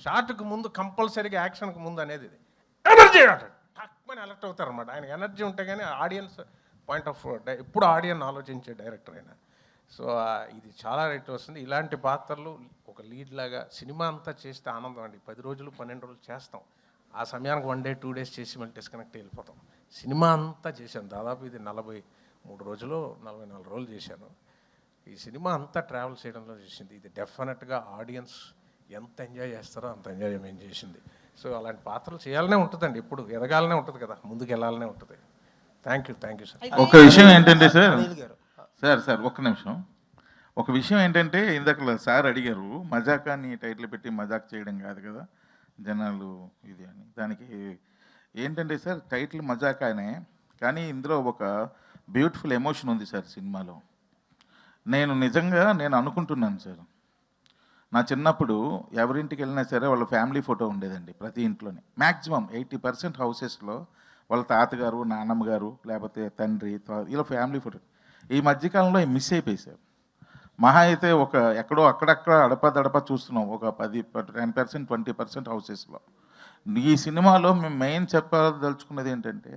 షార్ట్కి ముందు కంపల్సరీగా యాక్షన్కి ముందు అనేది ఇది ఎనర్జీ అంటాడు. తక్కువని అలర్ట్ అవుతారు అనమాట. ఆయనకి ఎనర్జీ ఉంటే కానీ ఆడియన్స్ పాయింట్ ఆఫ్ ఎప్పుడు ఆడియన్స్ ఆలోచించే డైరెక్టర్ అయినా. సో ఇది చాలా రేట్ వస్తుంది. ఇలాంటి పాత్రలు ఒక లీడ్ లాగా సినిమా అంతా చేస్తే ఆనందం అండి. 10 రోజులు 12 రోజులు చేస్తాం, ఆ సమయానికి 1 డే 2 డేస్ చేసి మళ్ళీ డిస్కనెక్ట్ వెళ్ళిపోతాం. సినిమా అంతా చేశాను, దాదాపు ఇది 43 రోజులు 44 రోజులు చేశాను. ఈ సినిమా అంతా ట్రావెల్ చేయడంలో చేసింది. ఇది డెఫినెట్గా ఆడియన్స్ ఎంత ఎంజాయ్ చేస్తారో అంత ఎంజాయ్ మేము చేసింది. సో అలాంటి పాత్రలు చేయాలనే ఉంటుందండి, ఎప్పుడు ఎదగాలనే ఉంటుంది కదా, ముందుకు వెళ్ళాలనే ఉంటుంది. Thank you sir. ఒక విషయం ఏంటంటే సార్ ఒక్క నిమిషం. ఒక విషయం ఏంటంటే ఇందాక సార్ అడిగారు, మజాకాన్ని టైటిల్ పెట్టి మజాక్ చేయడం కాదు కదా జనాలు ఇది అని. దానికి ఏంటంటే సార్ టైటిల్ మజాకానే, కానీ ఇందులో ఒక బ్యూటిఫుల్ ఎమోషన్ ఉంది సార్ సినిమాలో. నేను అనుకుంటున్నాను సార్, నా చిన్నప్పుడు ఎవరింటికి వెళ్ళినా సరే వాళ్ళ ఫ్యామిలీ ఫోటో ఉండేదండి ప్రతి ఇంట్లోనే. మ్యాక్సిమం 80% హౌసెస్లో వాళ్ళ తాతగారు, నాన్నమ్మ గారు, లేకపోతే తండ్రి, ఇలా ఫ్యామిలీ ఫోటో. ఈ మధ్యకాలంలో మిస్ అయిపోయి సార్. మహా అయితే ఒక ఎక్కడో అక్కడక్కడ అడపదడప చూస్తున్నాం, ఒక 10% 20% హౌసెస్లో. ఈ సినిమాలో మేము మెయిన్ చెప్పదలుచుకున్నది ఏంటంటే,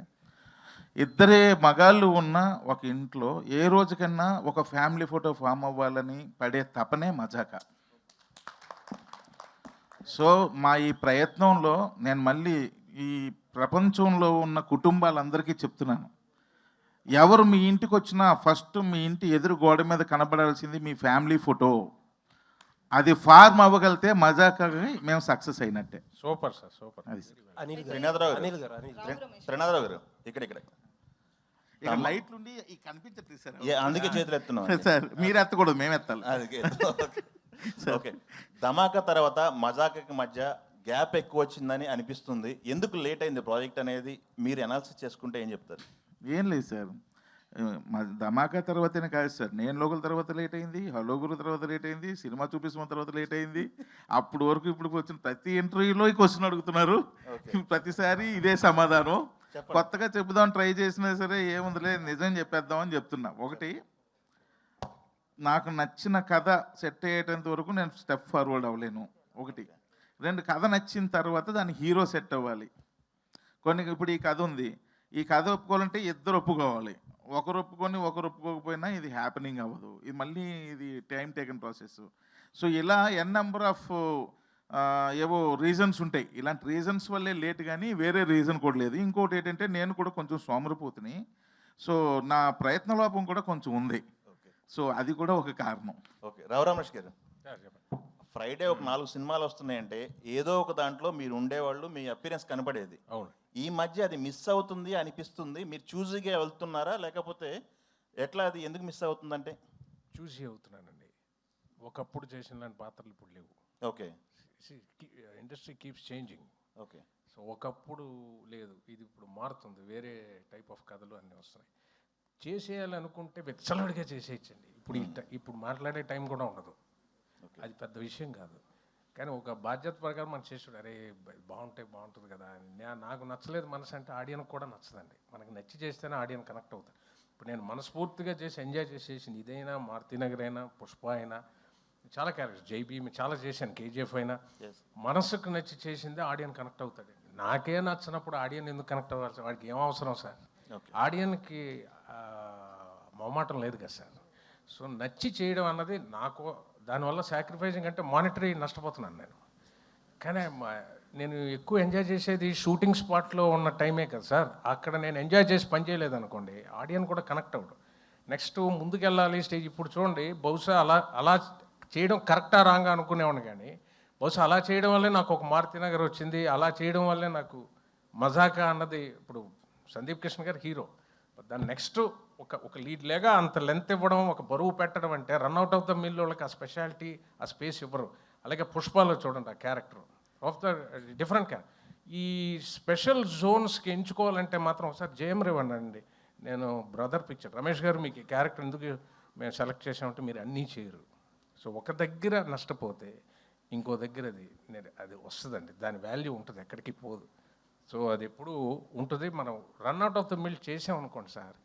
ఇద్దరే మగాళ్ళు ఉన్న ఒక ఇంట్లో ఏ రోజుకన్నా ఒక ఫ్యామిలీ ఫోటో ఫామ్ అవ్వాలని పడే తపనే మజాకా. సో మా ఈ ప్రయత్నంలో నేను మళ్ళీ ఈ ప్రపంచంలో ఉన్న కుటుంబాలందరికీ చెప్తున్నాను, ఎవరు మీ ఇంటికి వచ్చినా ఫస్ట్ మీ ఇంటి ఎదురు గోడ మీద కనబడాల్సింది మీ ఫ్యామిలీ ఫోటో. అది ఫార్మ్ అవ్వగలితే మజాకాకి మేము సక్సెస్ అయినట్టే. Super sir, super. అది త్రినాథరావు గారు ఇక్కడ లైట్లు ఉండి కనిపించట్లేదు సార్, అందుకే చేతులు ఎత్తున్నాం సార్. మీరు ఎత్తకూడదు, మేము ఎత్తాలి. ఓకే, ధమాకా తర్వాత మజాకాకి మధ్య గ్యాప్ ఎక్కువ వచ్చిందని అనిపిస్తుంది. ఎందుకు లేట్ అయింది ప్రాజెక్ట్ అనేది మీరు అనాలిసిస్ చేసుకుంటే ఏం చెప్తారు? ఏం లేదు సార్, ధమాకా తర్వాతనే కాదు సార్, నేను లోకల్ తర్వాత లేట్ అయింది, హలోగురు తర్వాత లేట్ అయింది, సినిమా చూపిస్తున్న తర్వాత లేట్ అయింది. అప్పుడు వరకు ఇప్పుడు వచ్చిన ప్రతి ఇంటర్వ్యూలో ఈ క్వశ్చన్ అడుగుతున్నారు, ప్రతిసారి ఇదే సమాధానం. కొత్తగా చెబుదాం ట్రై చేసినా సరే ఏముందిలే నిజం చెప్పేద్దామని చెప్తున్నా. ఒకటి, నాకు నచ్చిన కథ సెట్ అయ్యేటంత వరకు నేను స్టెప్ ఫార్వర్డ్ అవ్వలేను. ఒకటి. రెండు, కథ నచ్చిన తర్వాత దాని హీరో సెట్ అవ్వాలి. ఇప్పుడు ఈ కథ ఉంది, ఈ కథ ఒప్పుకోవాలంటే ఇద్దరు ఒప్పుకోవాలి. ఒకరు ఒప్పుకొని ఒకరు ఒప్పుకోకపోయినా ఇది హ్యాపెనింగ్ అవ్వదు. ఇది మళ్ళీ ఇది టైం టేకన్ ప్రాసెస్. సో ఇలా నెంబర్ ఆఫ్ ఏవో రీజన్స్ ఉంటాయి. ఇలాంటి రీజన్స్ వల్లే లేట్, కానీ వేరే రీజన్ కూడా లేదు. ఇంకోటి ఏంటంటే నేను కూడా కొంచెం సోమరిపోతుని, సో నా ప్రయత్న లోపం కూడా కొంచెం ఉంది. సో అది కూడా ఒక కారణం. ఓకే, రమేష్ గారు, ఫ్రైడే ఒక 4 సినిమాలు వస్తున్నాయంటే ఏదో ఒక దాంట్లో మీరు ఉండేవాళ్ళు, మీ అపీరెన్స్ కనపడేది. అవును. ఈ మధ్య అది మిస్ అవుతుంది అనిపిస్తుంది. మీరు చూజీగా వెళ్తున్నారా, లేకపోతే ఎట్లా, అది ఎందుకు మిస్ అవుతుందంటే? చూసి అవుతున్నానండి. ఒకప్పుడు చేసిన లాంటి పాత్రలు ఇప్పుడు లేవు. Okay, industry keeps changing. Okay. So ఒకప్పుడు లేదు, ఇది ఇప్పుడు మారుతుంది. వేరే టైప్ ఆఫ్ కథలు అన్నీ వస్తున్నాయి. చేసేయాలనుకుంటే వెచ్చలడిగా చేసేయచ్చండి. ఇప్పుడు మాట్లాడే టైం కూడా ఉండదు. అది పెద్ద విషయం కాదు, కానీ ఒక బాధ్యత ప్రకారం మనం చేసాడు. అరే బాగుంటుంది కదా, నాకు నచ్చలేదు మనసు అంటే ఆడియన్కి కూడా నచ్చదండి. మనకి నచ్చి చేస్తేనే ఆడియన్ కనెక్ట్ అవుతారు. ఇప్పుడు నేను మనస్ఫూర్తిగా చేసి ఎంజాయ్ చేసేసింది ఇదైనా, మారుతినగర్ అయినా, పుష్ప అయినా, చాలా క్యారెక్టర్స్, జైబీఎం చాలా చేశాను, కేజీఎఫ్ అయినా, మనసుకు నచ్చి చేసిందే ఆడియన్ కనెక్ట్ అవుతాడు. నాకే నచ్చినప్పుడు ఆడియన్ ఎందుకు కనెక్ట్ అవ్వాలి? వాడికి ఏం అవసరం సార్? ఆడియన్కి మొహమాటం లేదు కదా సార్. సో నచ్చి చేయడం అన్నది నాకు, దానివల్ల సాక్రిఫైజింగ్ అంటే మానిటరీ నష్టపోతున్నాను నేను. కానీ నేను ఎక్కువ ఎంజాయ్ చేసేది షూటింగ్ స్పాట్లో ఉన్న టైమే కదా సార్. అక్కడ నేను ఎంజాయ్ చేసి పని చేయలేదు అనుకోండి, ఆడియన్ కూడా కనెక్ట్ అవ్వడు. నెక్స్ట్ ముందుకెళ్ళాలి స్టేజ్. ఇప్పుడు చూడండి, బహుశా అలా చేయడం కరెక్టా రాంగా అనుకునేవాడిని, కానీ బహుశా అలా చేయడం వల్లే నాకు ఒక మారుతినగర్ వచ్చింది. అలా చేయడం వల్లే నాకు మజాకా అన్నది, ఇప్పుడు సందీప్ కిషన్ గారు హీరో, దాన్ని నెక్స్ట్ ఒక లీడ్ లేగా అంత లెంత్ ఇవ్వడం, ఒక బరువు పెట్టడం అంటే రన్అట్ ఆఫ్ ద మిల్ వాళ్ళకి ఆ స్పెషాలిటీ, ఆ స్పేస్ ఇవ్వరు. అలాగే పుష్పాలో చూడండి, ఆ క్యారెక్టర్ ఆఫ్ ద డిఫరెంట్ ఈ స్పెషల్ జోన్స్కి ఎంచుకోవాలంటే మాత్రం ఒకసారి జయం రేవండి. నేను బ్రదర్ పిక్చర్ రమేష్ గారు మీకు ఈ క్యారెక్టర్ ఎందుకు మేము సెలెక్ట్ చేసామంటే మీరు అన్నీ చేయరు. సో ఒక దగ్గర నష్టపోతే ఇంకో దగ్గర అది వస్తుందండి, దాని వాల్యూ ఉంటుంది, ఎక్కడికి పోదు. సో అది ఎప్పుడు ఉంటుంది. మనం రన్అట్ ఆఫ్ ద మిల్ చేసామనుకోండి సార్,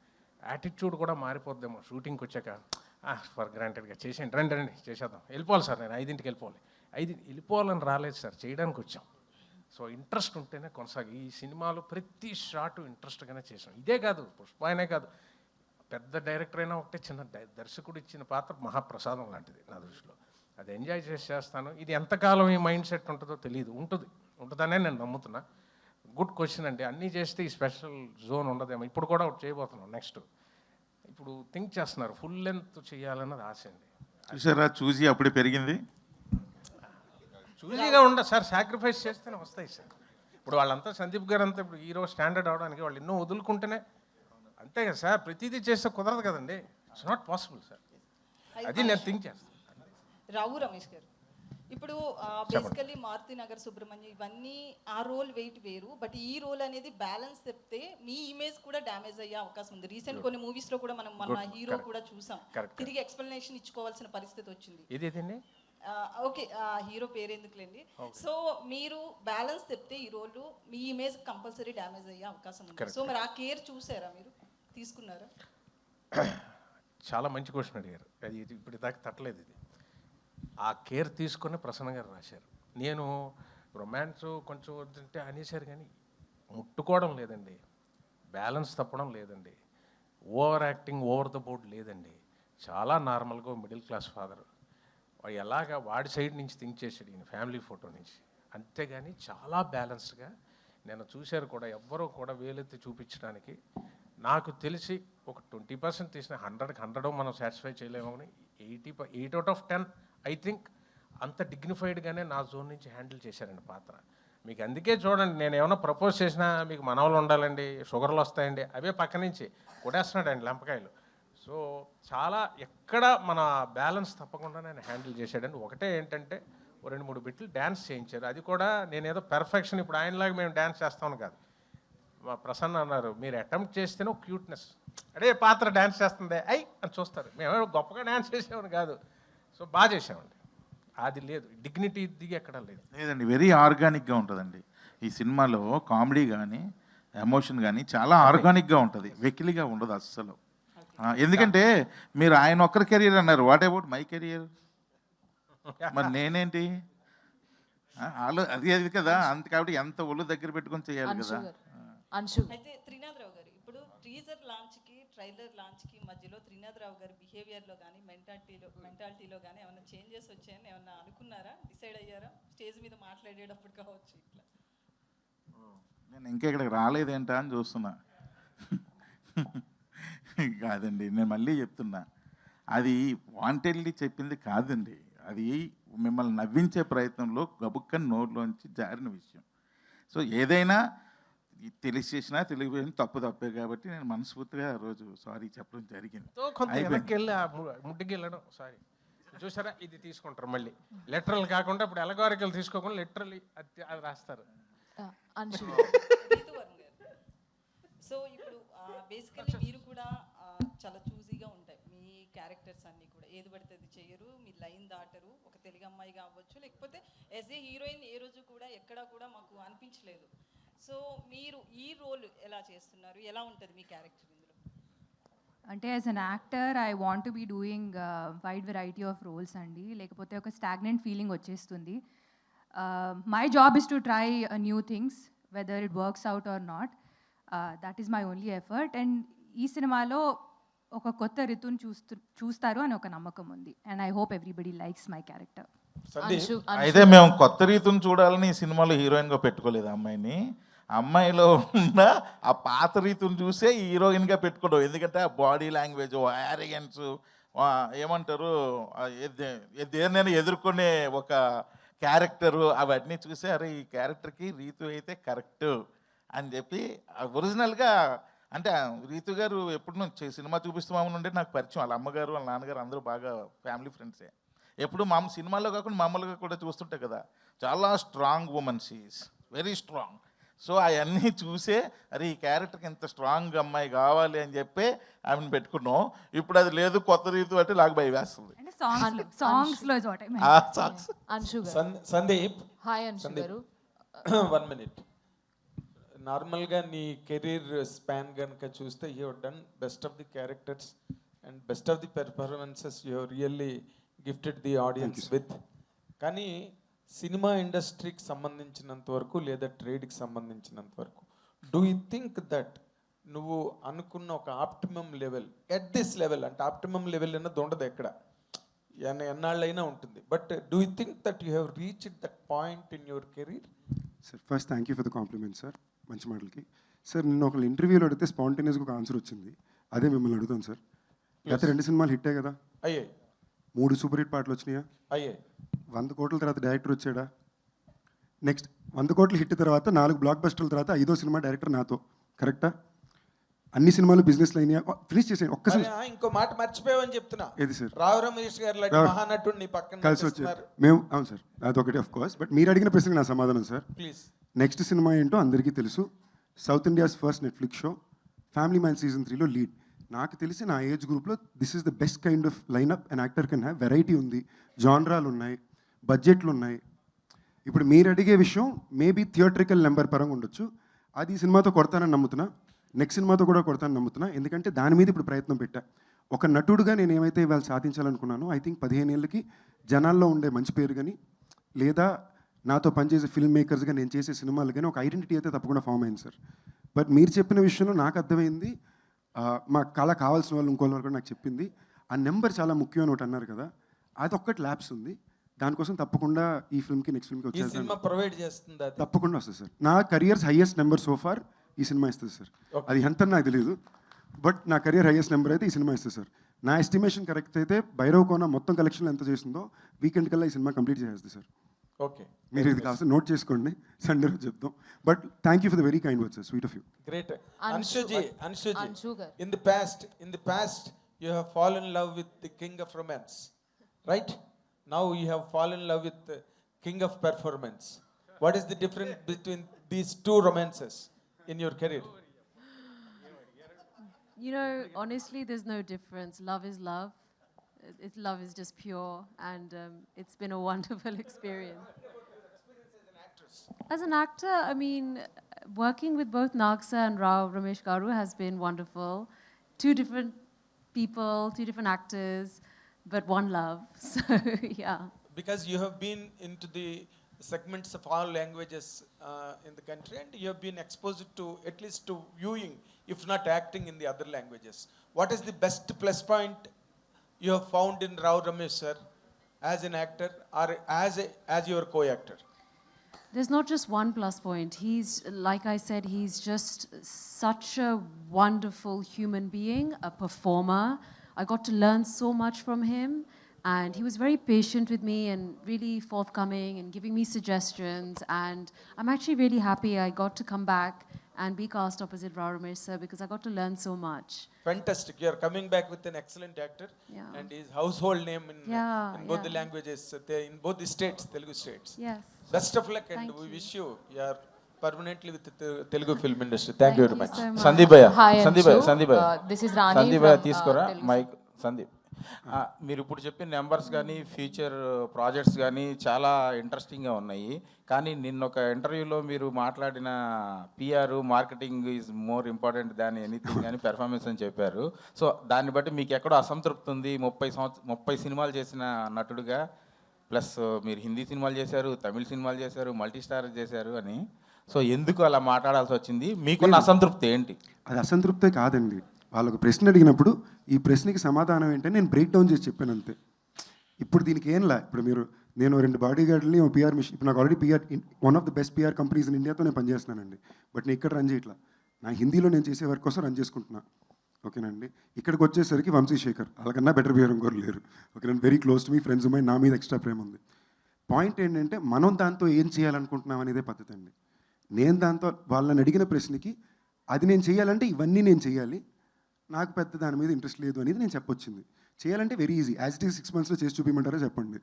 యాటిట్యూడ్ కూడా మారిపోద్దేమో. షూటింగ్కి వచ్చాక ఫర్ గ్రాంటెడ్గా చేసేయండి, రండి చేసేద్దాం, వెళ్ళిపోవాలి సార్, నేను 5ంటికి వెళ్ళిపోవాలి. 5ంటికి వెళ్ళిపోవాలని రాలేదు సార్, చేయడానికి వచ్చాం. సో ఇంట్రెస్ట్ ఉంటేనే కొనసాగి ఈ సినిమాలో ప్రతి షాటు ఇంట్రెస్ట్గానే చేసాం. ఇదే కాదు, పుష్ప అనే కాదు, పెద్ద డైరెక్టర్ అయినా ఒకటే, చిన్న దర్శకుడు ఇచ్చిన పాత్ర మహాప్రసాదం లాంటిది నా దృష్టిలో. అది ఎంజాయ్ చేస్తాను. ఇది ఎంతకాలం ఈ మైండ్ సెట్ ఉంటుందో తెలియదు, ఉంటుందనే నేను నమ్ముతున్నా. గుడ్ క్వశ్చన్ అండి. అన్నీ చేస్తే ఈ స్పెషల్ జోన్ ఉండదేమో. ఇప్పుడు కూడా ఒకటి చేయబోతున్నాం నెక్స్ట్. ఇప్పుడు థింక్ చేస్తున్నారు, ఫుల్ లెంత్ చేయాలన్నది ఆశ అండి. చూసారా, చూసి అప్పుడే పెరిగింది. చూజీగా ఉండదు సార్, సాక్రిఫైస్ చేస్తేనే వస్తాయి సార్. ఇప్పుడు వాళ్ళంతా సందీప్ గారు అంతా ఇప్పుడు హీరో స్టాండర్డ్ అవడానికి వాళ్ళు ఎన్నో వదులుకుంటేనే, అంతే కదా సార్. ప్రతిదీ చేస్తే కుదరదు కదండి. It's not possible sir. అది నేను థింక్ చేస్తాను. రావు రమేష్ గారు, ఇప్పుడు బేసికలీ మారుతి నగర్ సుబ్రహ్మణ్యం ఇవన్నీ ఆ రోల్ వెయిట్ వేరు, బట్ ఈ రోల్ అనేది బ్యాలెన్స్ చెప్తే మీ ఇమేజ్ కూడా డ్యామేజ్ అయ్యే అవకాశం ఉంది. రీసెంట్ కొన్ని మూవీస్ లో కూడా మనం మన హీరో కూడా చూసాం, తిరిగి ఎక్స్ప్లెనేషన్ ఇచ్చుకోవాల్సిన పరిస్థితి వచ్చింది. ఓకే, హీరో పేరు ఎందుకులేండి. సో మీరు బ్యాలెన్స్ చెప్తే ఈ రోల్ మీ ఇమేజ్ కంపల్సరీ డ్యామేజ్ అయ్యే అవకాశం ఉంది. సో మరి ఆ కేర్ చూసారా, మీరు తీసుకున్నారా? చాలా మంచి క్వశ్చన్ అడిగారు. అది ఇప్పుడు దాకా తట్టలేదు. ఇది ఆ కేర్ తీసుకొని ప్రసన్న గారు రాశారు. నేను రొమాన్స్ కొంచెం వద్దంటే అనేసారు, కానీ ముట్టుకోవడం లేదండి, బ్యాలెన్స్ తప్పడం లేదండి, over acting over the board లేదండి. చాలా నార్మల్గా మిడిల్ క్లాస్ ఫాదర్ వాడు ఎలాగా వాడి సైడ్ నుంచి థింక్ చేసాడు ఈయన ఫ్యామిలీ ఫోటో నుంచి, అంతేగాని చాలా బ్యాలెన్స్డ్గా నేను చూశారు కూడా. ఎవ్వరూ కూడా వేలెత్తి చూపించడానికి నాకు తెలిసి ఒక 20% తీసిన 100కి 100 మనం సాటిస్ఫై చేయలేము. 8 out of 10 ఐ థింక్ అంత డిగ్నిఫైడ్గానే నా జోన్ నుంచి హ్యాండిల్ చేశారండి పాత్ర. మీకు అందుకే చూడండి, నేను ఏమైనా ప్రపోజ్ చేసినా మీకు మనవలు ఉండాలండి, షుగర్లు వస్తాయండి, అవే పక్క నుంచి కొట్టేస్తున్నాడండి లంపకాయలు. సో చాలా ఎక్కడ మన బ్యాలెన్స్ తప్పకుండా నేను హ్యాండిల్ చేశాడండి. ఒకటే ఏంటంటే 2-3 బిట్లు డ్యాన్స్ చేయించారు. అది కూడా నేనేదో పెర్ఫెక్షన్ ఇప్పుడు ఆయనలాగా మేము డ్యాన్స్ చేస్తామని కాదు. మా ప్రసన్న అన్నారు, మీరు అటెంప్ట్ చేస్తేనే ఒక క్యూట్నెస్, అడే పాత్ర డ్యాన్స్ చేస్తుంది అని చూస్తారు. మేము గొప్పగా డ్యాన్స్ చేసామని కాదు. సో బాగా చేసామండి. అది లేదు, డిగ్నిటీ దిగి ఎక్కడ లేదండి. వెరీ ఆర్గానిక్గా ఉంటుందండి ఈ సినిమాలో. కామెడీ కానీ ఎమోషన్ కానీ చాలా ఆర్గానిక్గా ఉంటుంది, వెకిలిగా ఉండదు అస్సలు. ఎందుకంటే మీరు ఆయన ఒక్కరి కెరియర్ అన్నారు, వాట్ అబౌట్ మై కెరియర్? మరి నేనేంటి? అది కదా, అంత కాబట్టి ఎంత ఒళ్ళు దగ్గర పెట్టుకొని చేయాలి కదా. అయితే త్రినాథరావు గారు, ఇప్పుడు టీజర్ లాంచ్కి ట్రైలర్ లాంచ్కి మధ్యలో త్రినాథరావు గారి బిహేవియర్లో కానీ మెంటాలిటీలో కానీ ఏమైనా చేంజెస్ వచ్చాయని ఏమన్నా అనుకున్నారా, డిసైడ్ అయ్యారా? స్టేజ్ మీద మాట్లాడేటప్పుడు కావచ్చు ఇట్లా. నేను ఇంకా ఇక్కడికి రాలేదేంటా అని చూస్తున్నా. కాదండి, నేను మళ్ళీ చెప్తున్నా, అది వాంటెడ్లీ చెప్పింది కాదండి. అది మిమ్మల్ని నవ్వించే ప్రయత్నంలో గబుక్కని నోట్లోంచి జారిన విషయం. సో ఏదైనా తెలిసేసినా తెలియపోయినా తప్పే కాబట్టి నేను మనస్ఫూర్తిగా ఆ రోజు సారీ చెప్పడం జరిగింది. ముడ్డికి వెళ్ళడం సారీ చూసారా, ఇది తీసుకుంటారు మళ్ళీ లెటరల్ కాకుండా. ఇప్పుడు ఎలగారికలు తీసుకోకుండా లిటరల్లీ అది రాస్తారు. సో ఇప్పుడు బేసికలీ మీరు కూడా చాలా చూజీగా ఉంటాయి మీ క్యారెక్టర్స్ అన్నీ కూడా, ఏది పడితే అది చేయరు, మీ లైన్ దాటరు. ఒక తెలుగు అమ్మాయి కావచ్చు, లేకపోతే యాజ్ ఏ హీరోయిన్ ఏ రోజు కూడా ఎక్కడా కూడా మాకు అనిపించలేదు. సో మీరు ఈ రోల్ ఎలా చేస్తున్నారు, ఎలా ఉంటుంది మీ క్యారెక్టర్ ఇందులో? అంటే as an actor I want to be doing wide variety of roles అండి, లేకపోతే ఒక స్టాగ్నెంట్ ఫీలింగ్ వచ్చేస్తుంది. My job is to try new things whether it works out or not. That is my only effort. And ఈ సినిమాలో ఒక కొత్త రితుని చూస్తారు అని ఒక నమ్మకం ఉంది. And I hope everybody likes my character. అయితే మేము కొత్త రీతుని చూడాలని ఈ సినిమాలో హీరోయిన్గా పెట్టుకోలేదు అమ్మాయిని. అమ్మాయిలో ఉన్న ఆ పాత రీతుని చూసే హీరోయిన్గా పెట్టుకోవడం. ఎందుకంటే ఆ బాడీ లాంగ్వేజ్, యారగెన్స్, ఏమంటారు, దేన్నైనా ఎదుర్కొనే ఒక క్యారెక్టరు, అవన్నీ చూసి అరే ఈ క్యారెక్టర్కి రీతు అయితే కరెక్ట్ అని చెప్పి ఒరిజినల్గా. అంటే రీతు గారు ఎప్పుడు నుంచి సినిమా చూపిస్తూ మామూలు ఉంటే నాకు పరిచయం. వాళ్ళ అమ్మగారు వాళ్ళ నాన్నగారు అందరూ బాగా ఫ్యామిలీ ఫ్రెండ్సే. ఎప్పుడు మా సినిమాల్లో కాకుండా మామూలుగా కూడా చూస్తుంటే కదా, చాలా strong women, she is very strong. So అవన్నీ చూసే అరే ఈ క్యారెక్టర్కి ఇంత స్ట్రాంగ్ అమ్మాయి కావాలి అని చెప్పి ఆమెను పెట్టుకున్నాం. ఇప్పుడు అది లేదు, కొత్త రీతు అంటే నాకు భయం వేస్తుంది. సందీప్, హాయ్ అంశు గారు. 1 minute. నార్మల్గా నీ కెరీర్ స్పాన్ కనుక చూస్తే you have done best of the characters and best of the performances you have really gifted the audience with. కానీ సినిమా ఇండస్ట్రీకి సంబంధించినంత వరకు లేదా ట్రేడ్కి సంబంధించినంత వరకు డూ యూ థింక్ దట్ నువ్వు అనుకున్న ఒక optimum level at this level అంటే ఆప్టిమమ్ లెవెల్ అన్నది ఉండదు ఎక్కడ, ఎన్నాళ్ళైనా ఉంటుంది. But do you think that you have reached that point in your career? Sir first thank you for the compliment sir, మంచి మాటలకి. సార్ నిన్న ఒక ఇంటర్వ్యూలో అడిగితే స్పాంటేనియస్గా ఒక ఆన్సర్ వచ్చింది, అదే మిమ్మల్ని అడుగుతాను సార్. గత 2 సినిమాలు హిట్టే కదా, అయ్యాయి. 3 సూపర్ హిట్ పాటలు వచ్చినాయా, అయ్యాయి. 100 కోట్ల తర్వాత డైరెక్టర్ వచ్చాడా, నెక్స్ట్ 100 కోట్ల హిట్ తర్వాత 4 బ్లాక్ బస్టర్ల తర్వాత 5వ సినిమా డైరెక్టర్ నాతో, కరెక్టా? అన్ని సినిమాలు బిజినెస్లో అయినాయా, ఫినిష్ చేసాను ఒక్కసారి. ఇంకో మాట మర్చిపోయావని చెప్తున్నా. ఏది సార్? రావు రమేష్ గారు లాంటి మహానటుడు నీ పక్కన కలిసి వచ్చారు మేము. అవును సార్, అదొకటి ఆఫ్ కోర్స్. బట్ మీరు అడిగిన ప్రశ్నకి నా సమాధానం సార్. ప్లీజ్. నెక్స్ట్ సినిమా ఏంటో అందరికీ తెలుసు, south India's first Netflix show Family Man season 3లో లీడ్. నాకు తెలిసి నా ఏజ్ గ్రూప్లో this is the best kind of lineup and actor can have. Variety ఉంది, జాన్రాలు ఉన్నాయి, బడ్జెట్లు ఉన్నాయి. ఇప్పుడు మీరు అడిగే విషయం మేబీ థియేట్రికల్ నెంబర్ పరంగా ఉండొచ్చు, అది ఈ సినిమాతో కొడతానని నమ్ముతున్నా, నెక్స్ట్ సినిమాతో కూడా కొడతానని నమ్ముతున్నా. ఎందుకంటే దాని మీద ఇప్పుడు ప్రయత్నం పెట్టా. ఒక నటుడుగా నేను ఏమైతే ఇవాళ సాధించాలనుకున్నానో ఐ థింక్ 15 ఏళ్ళకి జనాల్లో ఉండే మంచి పేరు కానీ, లేదా నాతో పనిచేసే ఫిల్మ్ మేకర్స్గా నేను చేసే సినిమాలు కానీ ఒక ఐడెంటిటీ అయితే తప్పకుండా ఫామ్ అయింది సార్. బట్ మీరు చెప్పిన విషయంలో నాకు అర్థమైంది, మా కళ కావాల్సిన వాళ్ళు ఇంకోళ్ళ కూడా నాకు చెప్పింది, ఆ నెంబర్ చాలా ముఖ్యం అని ఒకటి అన్నారు కదా, అది ఒక్కటి ల్యాబ్స్ ఉంది. దానికోసం తప్పకుండా ఈ ఫిల్మ్కి నెక్స్ట్ ఫిల్మ్కి ఈ సినిమా ప్రొవైడ్ చేస్తుంది, తప్పకుండా వస్తుంది సార్. నా కెరియర్స్ హైయెస్ట్ నెంబర్ సోఫార్ ఈ సినిమా ఇస్తుంది సార్. అది ఎంత నాకు తెలియదు, బట్ నా కెరియర్ హైయెస్ట్ నెంబర్ అయితే ఈ సినిమా ఇస్తుంది సార్. నా ఎస్టిమేషన్ కరెక్ట్ అయితే భైరవ్ కోన మొత్తం కలెక్షన్ ఎంత చేస్తుందో వీకెండ్ కల్లా ఈ సినిమా కంప్లీట్ చేస్తుంది సార్. ఓకే, మీరు ఇది కాస్త నోట్ చేసుకోండి, సండే రోజు చెప్తాం. But thank you for the very kind words sir, sweet of you. Great. Anshuji, in the past you have fallen in love with the king of romance, right? Now you have fallen in love with the king of performance. What is the difference between these two romances in your career? You know, honestly, there's no difference. Love is love. Love is just pure, and it's been a wonderful experience. As an actor, I mean, working with both Nagsa and Rao Ramesh Garu has been wonderful. 2 different people, 2 different actors, but one love. So, yeah. Because you have been into the segments of all languages in the country, and you have been exposed to at least to viewing, if not acting, in the other languages. What is the best plus point you have found in Rao Ramesh sir as an actor or as your co-actor? There's not just one plus point. He's, like I said, he's just such a wonderful human being, a performer. I got to learn so much from him, and he was very patient with me and really forthcoming and giving me suggestions. And I'm actually really happy I got to come back and be cast opposite Rao Ramesh sir, because I got to learn so much. Fantastic. You are coming back with an excellent actor, and his household name in both the languages, in both the states, Telugu states. Yes. Best of luck, and we wish you are permanently with the Telugu film industry. Thank you very much. So much. Sandeep భయ్య, Hi, Sandeep భయ్య, Anshu. Sandeep భయ్య, This is Rani Sandeep భయ్య from, తీసుకోరా Telugu. Mic. Sandeep, మీరు ఇప్పుడు చెప్పిన numbers కానీ future projects కానీ చాలా ఇంట్రెస్టింగ్గా ఉన్నాయి. కానీ నిన్న ఒక ఇంటర్వ్యూలో మీరు మాట్లాడిన PR marketing is more important than anything అని పెర్ఫార్మెన్స్ అని చెప్పారు. సో దాన్ని బట్టి మీకు ఎక్కడో అసంతృప్తి ఉంది. 30 సినిమాలు చేసిన నటుడుగా, ప్లస్ మీరు హిందీ సినిమాలు చేశారు, తమిళ సినిమాలు చేశారు, మల్టీ స్టార్ చేశారు అని. సో ఎందుకు అలా మాట్లాడాల్సి వచ్చింది? మీకున్న అసంతృప్తి ఏంటి? అది అసంతృప్తే కాదండి, వాళ్ళకు ప్రశ్న అడిగినప్పుడు ఈ ప్రశ్నకి సమాధానం ఏంటంటే నేను బ్రేక్ డౌన్ చేసి చెప్పాను అంతే. ఇప్పుడు దీనికి ఏంలా, ఇప్పుడు నేను 2 బాడీ గార్డ్ని పిఆర్ మిషన్, ఇప్పుడు నాకు already PR one of the best PR companies in ఇండియాతో నేను పనిచేస్తున్నానండి. బట్ నేను ఇక్కడ రన్ చేయట్లా, నా హిందీలో నేను చేసే వర్క్ కోసం రన్ చేసుకుంటున్నా. ఓకేనండి, ఇక్కడికి వచ్చేసరికి వంశీశేఖర్ వాళ్ళకన్నా బెటర్ బిహేవ్ ఇంకోరు లేరు. ఓకేనండి, very close to me, friends my, నా మీద ఎక్స్ట్రా ప్రేమ ఉంది. పాయింట్ ఏంటంటే మనం దాంతో ఏం చేయాలనుకుంటున్నాం అనేదే పద్ధతి అండి. నేను దాంతో వాళ్ళని అడిగిన ప్రశ్నకి అది నేను చేయాలంటే ఇవన్నీ నేను చేయాలి, నాకు పెద్ద దాని మీద ఇంట్రెస్ట్ లేదు అనేది నేను చెప్పొచ్చింది. చేయాలంటే very easy, as it is 6 monthsలో చేసి చూపించమంటారో చెప్పండి.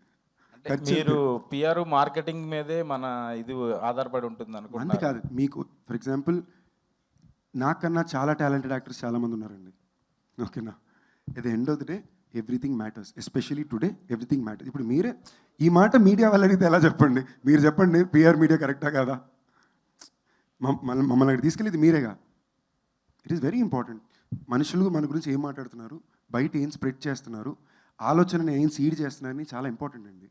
మీరు పిఆర్ మార్కెటింగ్ మీదే మన ఇది ఆధారపడి ఉంటుంది అంతే అనుకుంటున్నారు? కాదు, మీకు ఫర్ ఎగ్జాంపుల్ నాకన్నా చాలా టాలెంటెడ్ యాక్టర్స్ చాలామంది ఉన్నారండి. ఓకేనా, at the end of the day everything matters, especially today everything matters. ఇప్పుడు మీరే ఈ మాట మీడియా వాళ్ళు అడిగితే ఎలా చెప్పండి? మీరు చెప్పండి పిఆర్ మీడియా కరెక్టా కాదా? మమ్మల్ని అక్కడ తీసుకెళ్ళేది మీరేగా. It is very important. మనుషులు మన గురించి ఏం మాట్లాడుతున్నారు, బయట ఏం స్ప్రెడ్ చేస్తున్నారు, ఆలోచనని ఏం సీడ్ చేస్తున్నారని చాలా ఇంపార్టెంట్ అండి.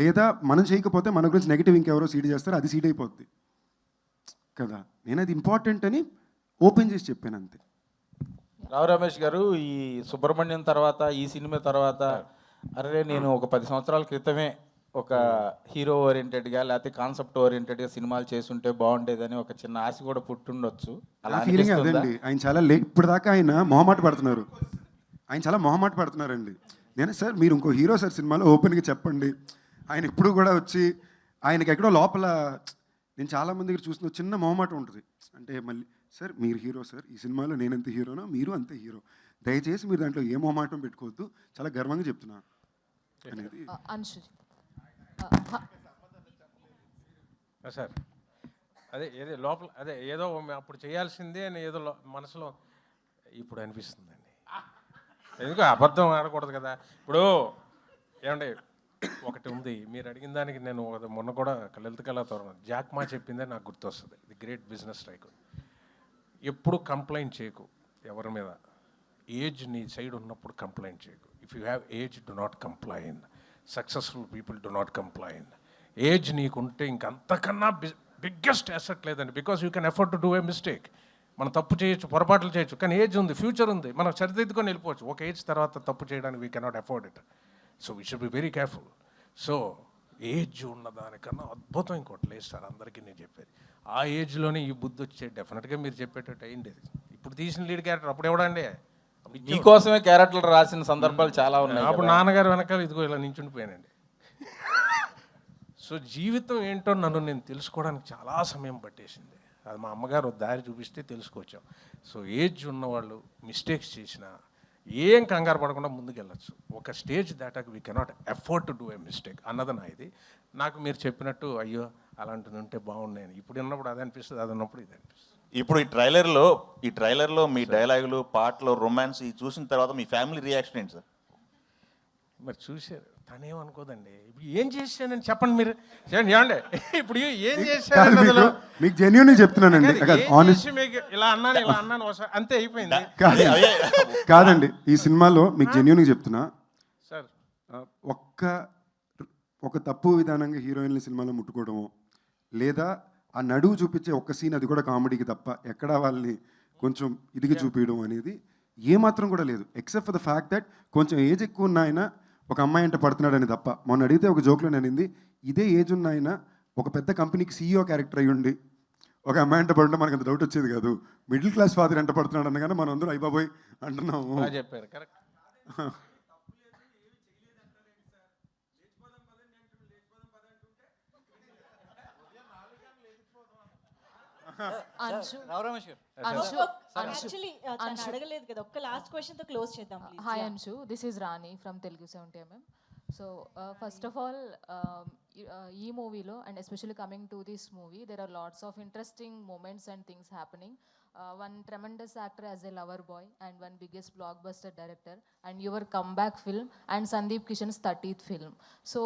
లేదా మనం చేయకపోతే మన గురించి నెగిటివ్ ఇంకెవరో సీడ్ చేస్తారు, అది సీడ్ అయిపోద్ది కదా. నేను అది ఇంపార్టెంట్ అని ఓపెన్ చేసి చెప్పాను అంతే. రావు రమేష్ గారు, ఈ సుబ్రహ్మణ్యం తర్వాత ఈ సినిమా తర్వాత అరే నేను ఒక 10 సంవత్సరాల క్రితమే ఒక హీరో ఓరియంటెడ్గా లేకపోతే కాన్సెప్ట్ ఓరియంటెడ్గా సినిమాలు చేస్తుంటే బాగుండేదని ఒక చిన్న ఆశ కూడా పుట్టుండొచ్చు. అలా ఫీలింగ్ అదండి. ఆయన చాలా లేట్, ఇప్పుడు దాకా ఆయన మొహమాట పడుతున్నారు. ఆయన చాలా మొహమాట పడుతున్నారండి. నేను సార్ మీరు ఇంకో హీరో సార్ సినిమాలో ఓపెన్గా చెప్పండి. ఆయన ఇప్పుడు కూడా వచ్చి ఆయనకి ఎక్కడో లోపల నేను చాలామంది దగ్గర చూసిన చిన్న మొహమాట ఉంటుంది. అంటే మళ్ళీ సార్ మీరు హీరో సార్, ఈ సినిమాలో నేను ఎంత హీరోనో మీరు అంతే హీరో, దయచేసి మీరు దాంట్లో ఏ మొహమాటం పెట్టుకోవద్దు, చాలా గర్వంగా చెప్తున్నాను అనేది. సార్ అదే ఏదో లోపల అదే ఏదో అప్పుడు చేయాల్సిందే అని ఏదో మనసులో ఇప్పుడు అనిపిస్తుందండి. ఎందుకు అబద్ధం ఆడకూడదు కదా. ఇప్పుడు ఏమండి ఒకటి ఉంది, మీరు అడిగిన దానికి నేను మొన్న కూడా లలిత కళాతోరణం జాక్మా చెప్పిందే నాకు గుర్తొస్తుంది. The great business strike. ఎప్పుడు కంప్లైంట్ చేయకు ఎవరి మీద. ఏజ్ నీ సైడ్ ఉన్నప్పుడు కంప్లైంట్ చేయకు. If you have age do not complain. Successful people do not complain. Age నీకుంటే ఇంకంతకన్నా బిగ్గెస్ట్ అసెట్ లేదండి. Because you can afford to do a mistake. మనం తప్పు చేయొచ్చు, పొరపాట్లు చేయొచ్చు, కానీ ఏజ్ ఉంది, ఫ్యూచర్ ఉంది, మనం సరిదిద్దుకొని వెళ్ళిపోవచ్చు. ఒక ఏజ్ తర్వాత తప్పు చేయడానికి we cannot afford it. So we should be very careful. So age ఉన్న దానికన్నా అద్భుతం ఇంకోటి లేదు సార్, అందరికీ నేను చెప్పేది. ఆ ఏజ్లోనే ఈ బుద్ధి వచ్చే డెఫినెట్గా మీరు చెప్పేటట్టు అయింది. ఇప్పుడు తీసిన లీడ్ క్యారెక్టర్ అప్పుడు ఎవడండి మీకోసమే క్యారెక్టర్లు రాసిన సందర్భాలు చాలా ఉన్నాయి. అప్పుడు నాన్నగారు వెనకాల ఇదిగో ఇలా నించుండిపోయానండి. సో జీవితం ఏంటో నన్ను నేను తెలుసుకోవడానికి చాలా సమయం పట్టేసింది. అది మా అమ్మగారు దారి చూపిస్తే తెలుసుకొచ్చాం. సో ఏజ్ ఉన్నవాళ్ళు మిస్టేక్స్ చేసినా ఏం కంగారు పడకుండా ముందుకెళ్ళచ్చు. ఒక స్టేజ్ దాటాక we cannot afford to do a mistake అన్నది నా ఇది. నాకు మీరు చెప్పినట్టు అయ్యో అలాంటిది ఉంటే బాగున్నాయని ఇప్పుడు ఉన్నప్పుడు అది అనిపిస్తుంది, అది ఉన్నప్పుడు ఇది అనిపిస్తుంది. ఇప్పుడు ఈ ట్రైలర్లో మీ డైలాగులు, పాటలు, రొమాన్స్ ఇవి చూసిన తర్వాత మీ ఫ్యామిలీ రియాక్షన్ ఏంటి సార్? మరి చూశారు, తనేమనుకోదండి. ఇప్పుడు ఏం చేశానని చెప్పండి మీరు. ఏమండి ఇప్పుడు ఏం చేశాను మీకు జెన్యూన్ చెప్తున్నానండి. ఇలా అన్నాను అంతే అయిపోయింది. కాదండి, ఈ సినిమాలో మీకు జెన్యూన్గా చెప్తున్నా సార్, ఒక తప్పు విధానంగా హీరోయిన్ల సినిమాలో ముట్టుకోవడము, లేదా ఆ నడువు చూపించే ఒక్క సీన్, అది కూడా కామెడీకి తప్ప ఎక్కడా వాళ్ళని కొంచెం ఇదిగా చూపించడం అనేది ఏమాత్రం కూడా లేదు. Except for the fact that కొంచెం ఏజ్ ఎక్కువ ఉన్న ఆయన ఒక అమ్మాయి అంటే పడుతున్నాడని తప్ప. మొన్న అడిగితే ఒక జోక్లో నేనింది, ఇదే ఏజ్ ఉన్న ఆయన ఒక పెద్ద కంపెనీకి సీఈఓ క్యారెక్టర్ అయ్యి ఉండి ఒక అమ్మాయి అంటే పడుతుంటే మనకు అంత డౌట్ వచ్చేది కాదు. మిడిల్ క్లాస్ ఫాదర్ ఎంత పడుతున్నాడు అనగానే మనం అందరూ అయిపోయి అంటున్నాము. చెప్పారు కరెక్ట్. అడగలేదు కదా, ఒక్క లాస్ట్ క్వశ్చన్ తో క్లోజ్ చేద్దాం. Hi Anshu, this is Rani from Telugu 70mm. So first of all ఈ మూవీలో and especially coming to this movie there are lots of interesting moments and things happening. One tremendous actor as a lover boy and one biggest blockbuster director and your comeback film and Sandeep Kishan's 30th film. So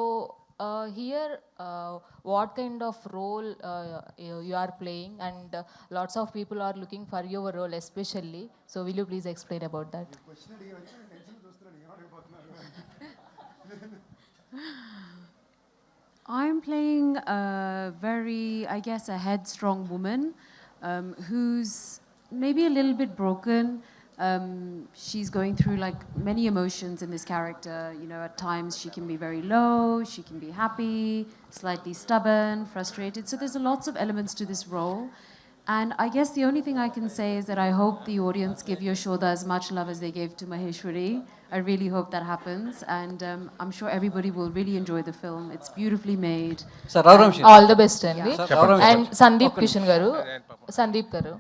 here what kind of role you are playing and lots of people are looking for your role especially. So will you please explain about that? I'm playing a very, I guess, a headstrong woman who's maybe a little bit broken. She's going through like many emotions in this character. You know, at times she can be very low, she can be happy, slightly stubborn, frustrated. So there's lots of elements to this role. And I guess the only thing I can say is that I hope the audience give Yashoda as much love as they gave to Maheshwari. I really hope that happens. And I'm sure everybody will really enjoy the film. It's beautifully made. All the best అండి. And Sandeep Kishan garu, Sandeep garu,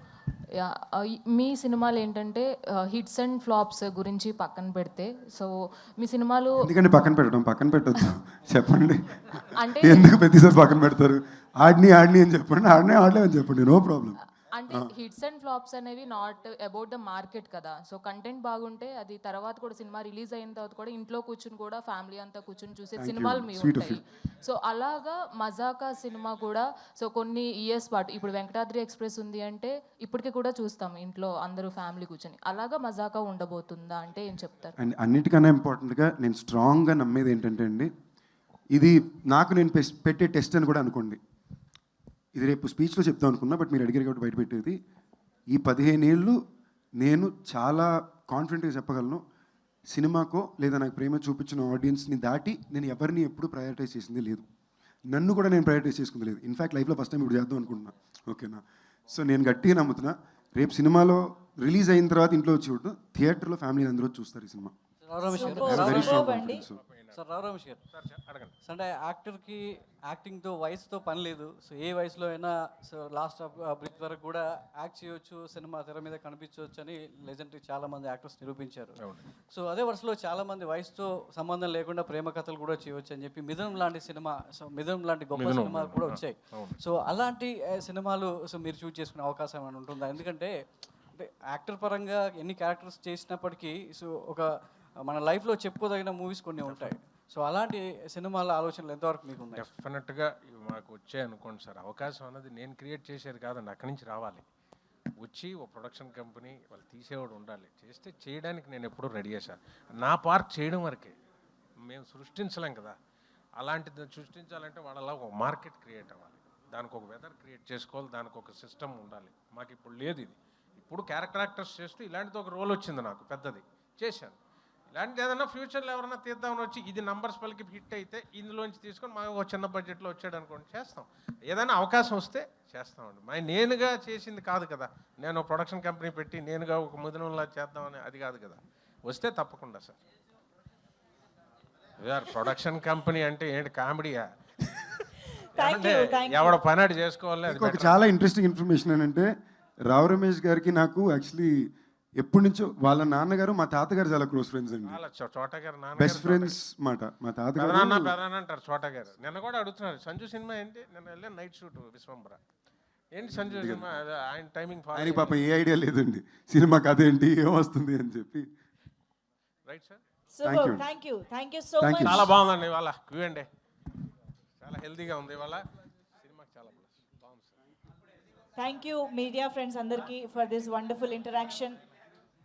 మీ సినిమాలు ఏంటంటే hits and flops గురించి పక్కన పెడితే, so మీ సినిమాలు ఎందుకంటే పక్కన పెట్టొద్దు చెప్పండి. అంటే ఎందుకు ప్రతిసారి పక్కన పెడతారు? ఆడిని అని చెప్పండి, ఆడలేదని చెప్పండి, నో ప్రాబ్లం. అంటే హిట్స్ అండ్ ఫ్లాప్స్ అనేవి నాట్ అబౌట్ ద మార్కెట్ కదా. సో కంటెంట్ బాగుంటే అది తర్వాత కూడా సినిమా రిలీజ్ అయిన తర్వాత కూడా ఇంట్లో కూర్చుని కూడా ఫ్యామిలీ అంతా కూర్చుని చూసే సినిమాలు మీ ఉంటాయి. సో అలాగా మజాకా సినిమా కూడా సో కొన్ని ఇయర్స్ పాటు, ఇప్పుడు వెంకటాద్రి ఎక్స్ప్రెస్ ఉంది అంటే ఇప్పటికీ కూడా చూస్తాం ఇంట్లో అందరూ ఫ్యామిలీ కూర్చొని. అలాగా మజాకా ఉండబోతుందా అంటే ఏం చెప్తారు? అండ్ అన్నిటికన్నా ఇంపార్టెంట్గా నేను స్ట్రాంగ్గా నమ్మేది ఏంటంటే అండి, ఇది నాకు నేను పెట్టే టెస్ట్ అని కూడా అనుకోండి. ఇది రేపు స్పీచ్లో చెప్తాం అనుకున్నా, బట్ మీరు అడిగారు కాబట్టి బయట పెట్టేది. ఈ 15 ఏళ్ళు నేను చాలా కాన్ఫిడెంట్గా చెప్పగలను, సినిమాకో లేదా నాకు ప్రేమ చూపించిన ఆడియన్స్ని దాటి నేను ఎవరిని ఎప్పుడు ప్రయారిటైజ్ చేసింది లేదు. నన్ను కూడా నేను ప్రయారిటైజ్ చేసుకుంది లేదు. ఇన్ఫ్యాక్ట్ లైఫ్లో ఫస్ట్ టైం ఇప్పుడు చేద్దాం అనుకుంటున్నా. ఓకేనా? సో నేను గట్టిగా నమ్ముతున్నా, రేపు సినిమాలో రిలీజ్ అయిన తర్వాత ఇంట్లో వచ్చి చూడు, థియేటర్లో ఫ్యామిలీ అందరూ చూస్తారు ఈ సినిమా. Very strong confidence. Sir Rao Ramesh గారు, అడగండి. అంటే యాక్టర్కి యాక్టింగ్తో వయసుతో పని లేదు. సో ఏ వయసులో అయినా సో లాస్ట్ బ్రిక్ వరకు కూడా యాక్ట్ చేయొచ్చు, సినిమా తెర మీద కనిపించవచ్చు అని లెజెండరీ చాలా మంది యాక్టర్స్ నిరూపించారు. సో అదే వరుసలో చాలా మంది వయసుతో సంబంధం లేకుండా ప్రేమ కథలు కూడా చేయవచ్చు అని చెప్పి మిథునం లాంటి సినిమా, సో మిథునం లాంటి గొప్ప సినిమాలు కూడా వచ్చాయి. సో అలాంటి సినిమాలు సో మీరు చూస్ చేసుకునే అవకాశం ఏమైనా ఉంటుందా? ఎందుకంటే అంటే యాక్టర్ పరంగా ఎన్ని క్యారెక్టర్స్ చేసినప్పటికీ సో ఒక మన లైఫ్లో చెప్పుకోదగిన మూవీస్ కొన్ని ఉంటాయి. సో అలాంటి సినిమాల ఆలోచనలు ఎంతవరకు మీకు ఉన్నాయి? డెఫినెట్గా మాకు వచ్చాయి అనుకోండి సార్. అవకాశం అన్నది నేను క్రియేట్ చేసేది కాదండి, అక్కడి నుంచి రావాలి. వచ్చి ఓ ప్రొడక్షన్ కంపెనీ వాళ్ళు తీసేవాడు ఉండాలి. చేస్తే చేయడానికి నేను ఎప్పుడూ రెడీయే సార్. నా పార్ట్ చేయడం వరకే, మేము సృష్టించలేం కదా. అలాంటిది సృష్టించాలంటే వాళ్ళలా ఒక మార్కెట్ క్రియేట్ అవ్వాలి, దానికి ఒక వెదర్ క్రియేట్ చేసుకోవాలి, దానికి ఒక సిస్టమ్ ఉండాలి. మాకు ఇప్పుడు లేదు ఇది. ఇప్పుడు క్యారెక్టర్ యాక్టర్స్ చేస్తూ ఇలాంటిది ఒక రోల్ వచ్చింది నాకు, పెద్దది చేశాను. ఇలాంటిది ఏదైనా ఫ్యూచర్లో ఎవరైనా తీద్దామని వచ్చి ఇది నంబర్స్ పలికి హిట్ అయితే ఇందులోంచి తీసుకొని మాకు ఒక చిన్న బడ్జెట్లో వచ్చాడు అనుకోండి, చేస్తాం. ఏదైనా అవకాశం వస్తే చేస్తామండి. నేనుగా చేసింది కాదు కదా, నేను ప్రొడక్షన్ కంపెనీ పెట్టి నేనుగా ఒక ముదినంలా చేద్దామని అది కాదు కదా. వస్తే తప్పకుండా సార్. ప్రొడక్షన్ కంపెనీ అంటే ఏంటి కామెడీయా? ఎవడ పని చేసుకోవాలి. ఒక చాలా ఇంట్రెస్టింగ్ ఇన్ఫర్మేషన్ ఏంటంటే, రావు రమేష్ గారికి నాకు యాక్చువల్లీ ఎప్పటి నుంచో వాళ్ళ నాన్నగారు మా తాతగారు చాలా క్లోజ్ ఫ్రెండ్స్ అండి. బెస్ట్ ఫ్రెండ్స్ మాట. మా తాతగారు అంటారు చోట గారు. నిన్న కూడా అడుగుతున్నారు సంజు సినిమా ఏంటి, నిన్న వెళ్ళే నైట్ షూట్ విశ్వంబర ఏంటి సంజు సినిమా, ఆయన టైమింగ్ ఆయనకి పాప ఏ ఐడియా లేదండి సినిమా కథ ఏంటి ఏమొస్తుంది అని చెప్పి. Right sir, thank you so much. చాలా బాగుందండి ఇవాళ క్యూఎండే, చాలా హెల్తీగా ఉంది ఇవాళ సినిమా, చాలా బాగుంది sir. Thank you media friends అందరికీ ఫర్ దిస్ వండర్ఫుల్ ఇంటరాక్షన్.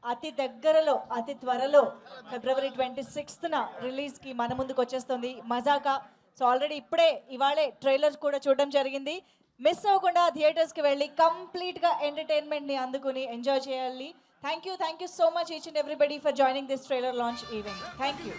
అతి దగ్గరలో అతి త్వరలో February 26న రిలీజ్కి మన ముందుకు వచ్చేస్తుంది మజాకా. సో ఆల్రెడీ ఇవాళే ట్రైలర్ కూడా చూడడం జరిగింది. మిస్ అవ్వకుండా థియేటర్స్కి వెళ్ళి కంప్లీట్గా ఎంటర్టైన్మెంట్ని అందుకుని ఎంజాయ్ చేయాలి. Thank you so much each and everybody for joining this trailer launch event. Thank you.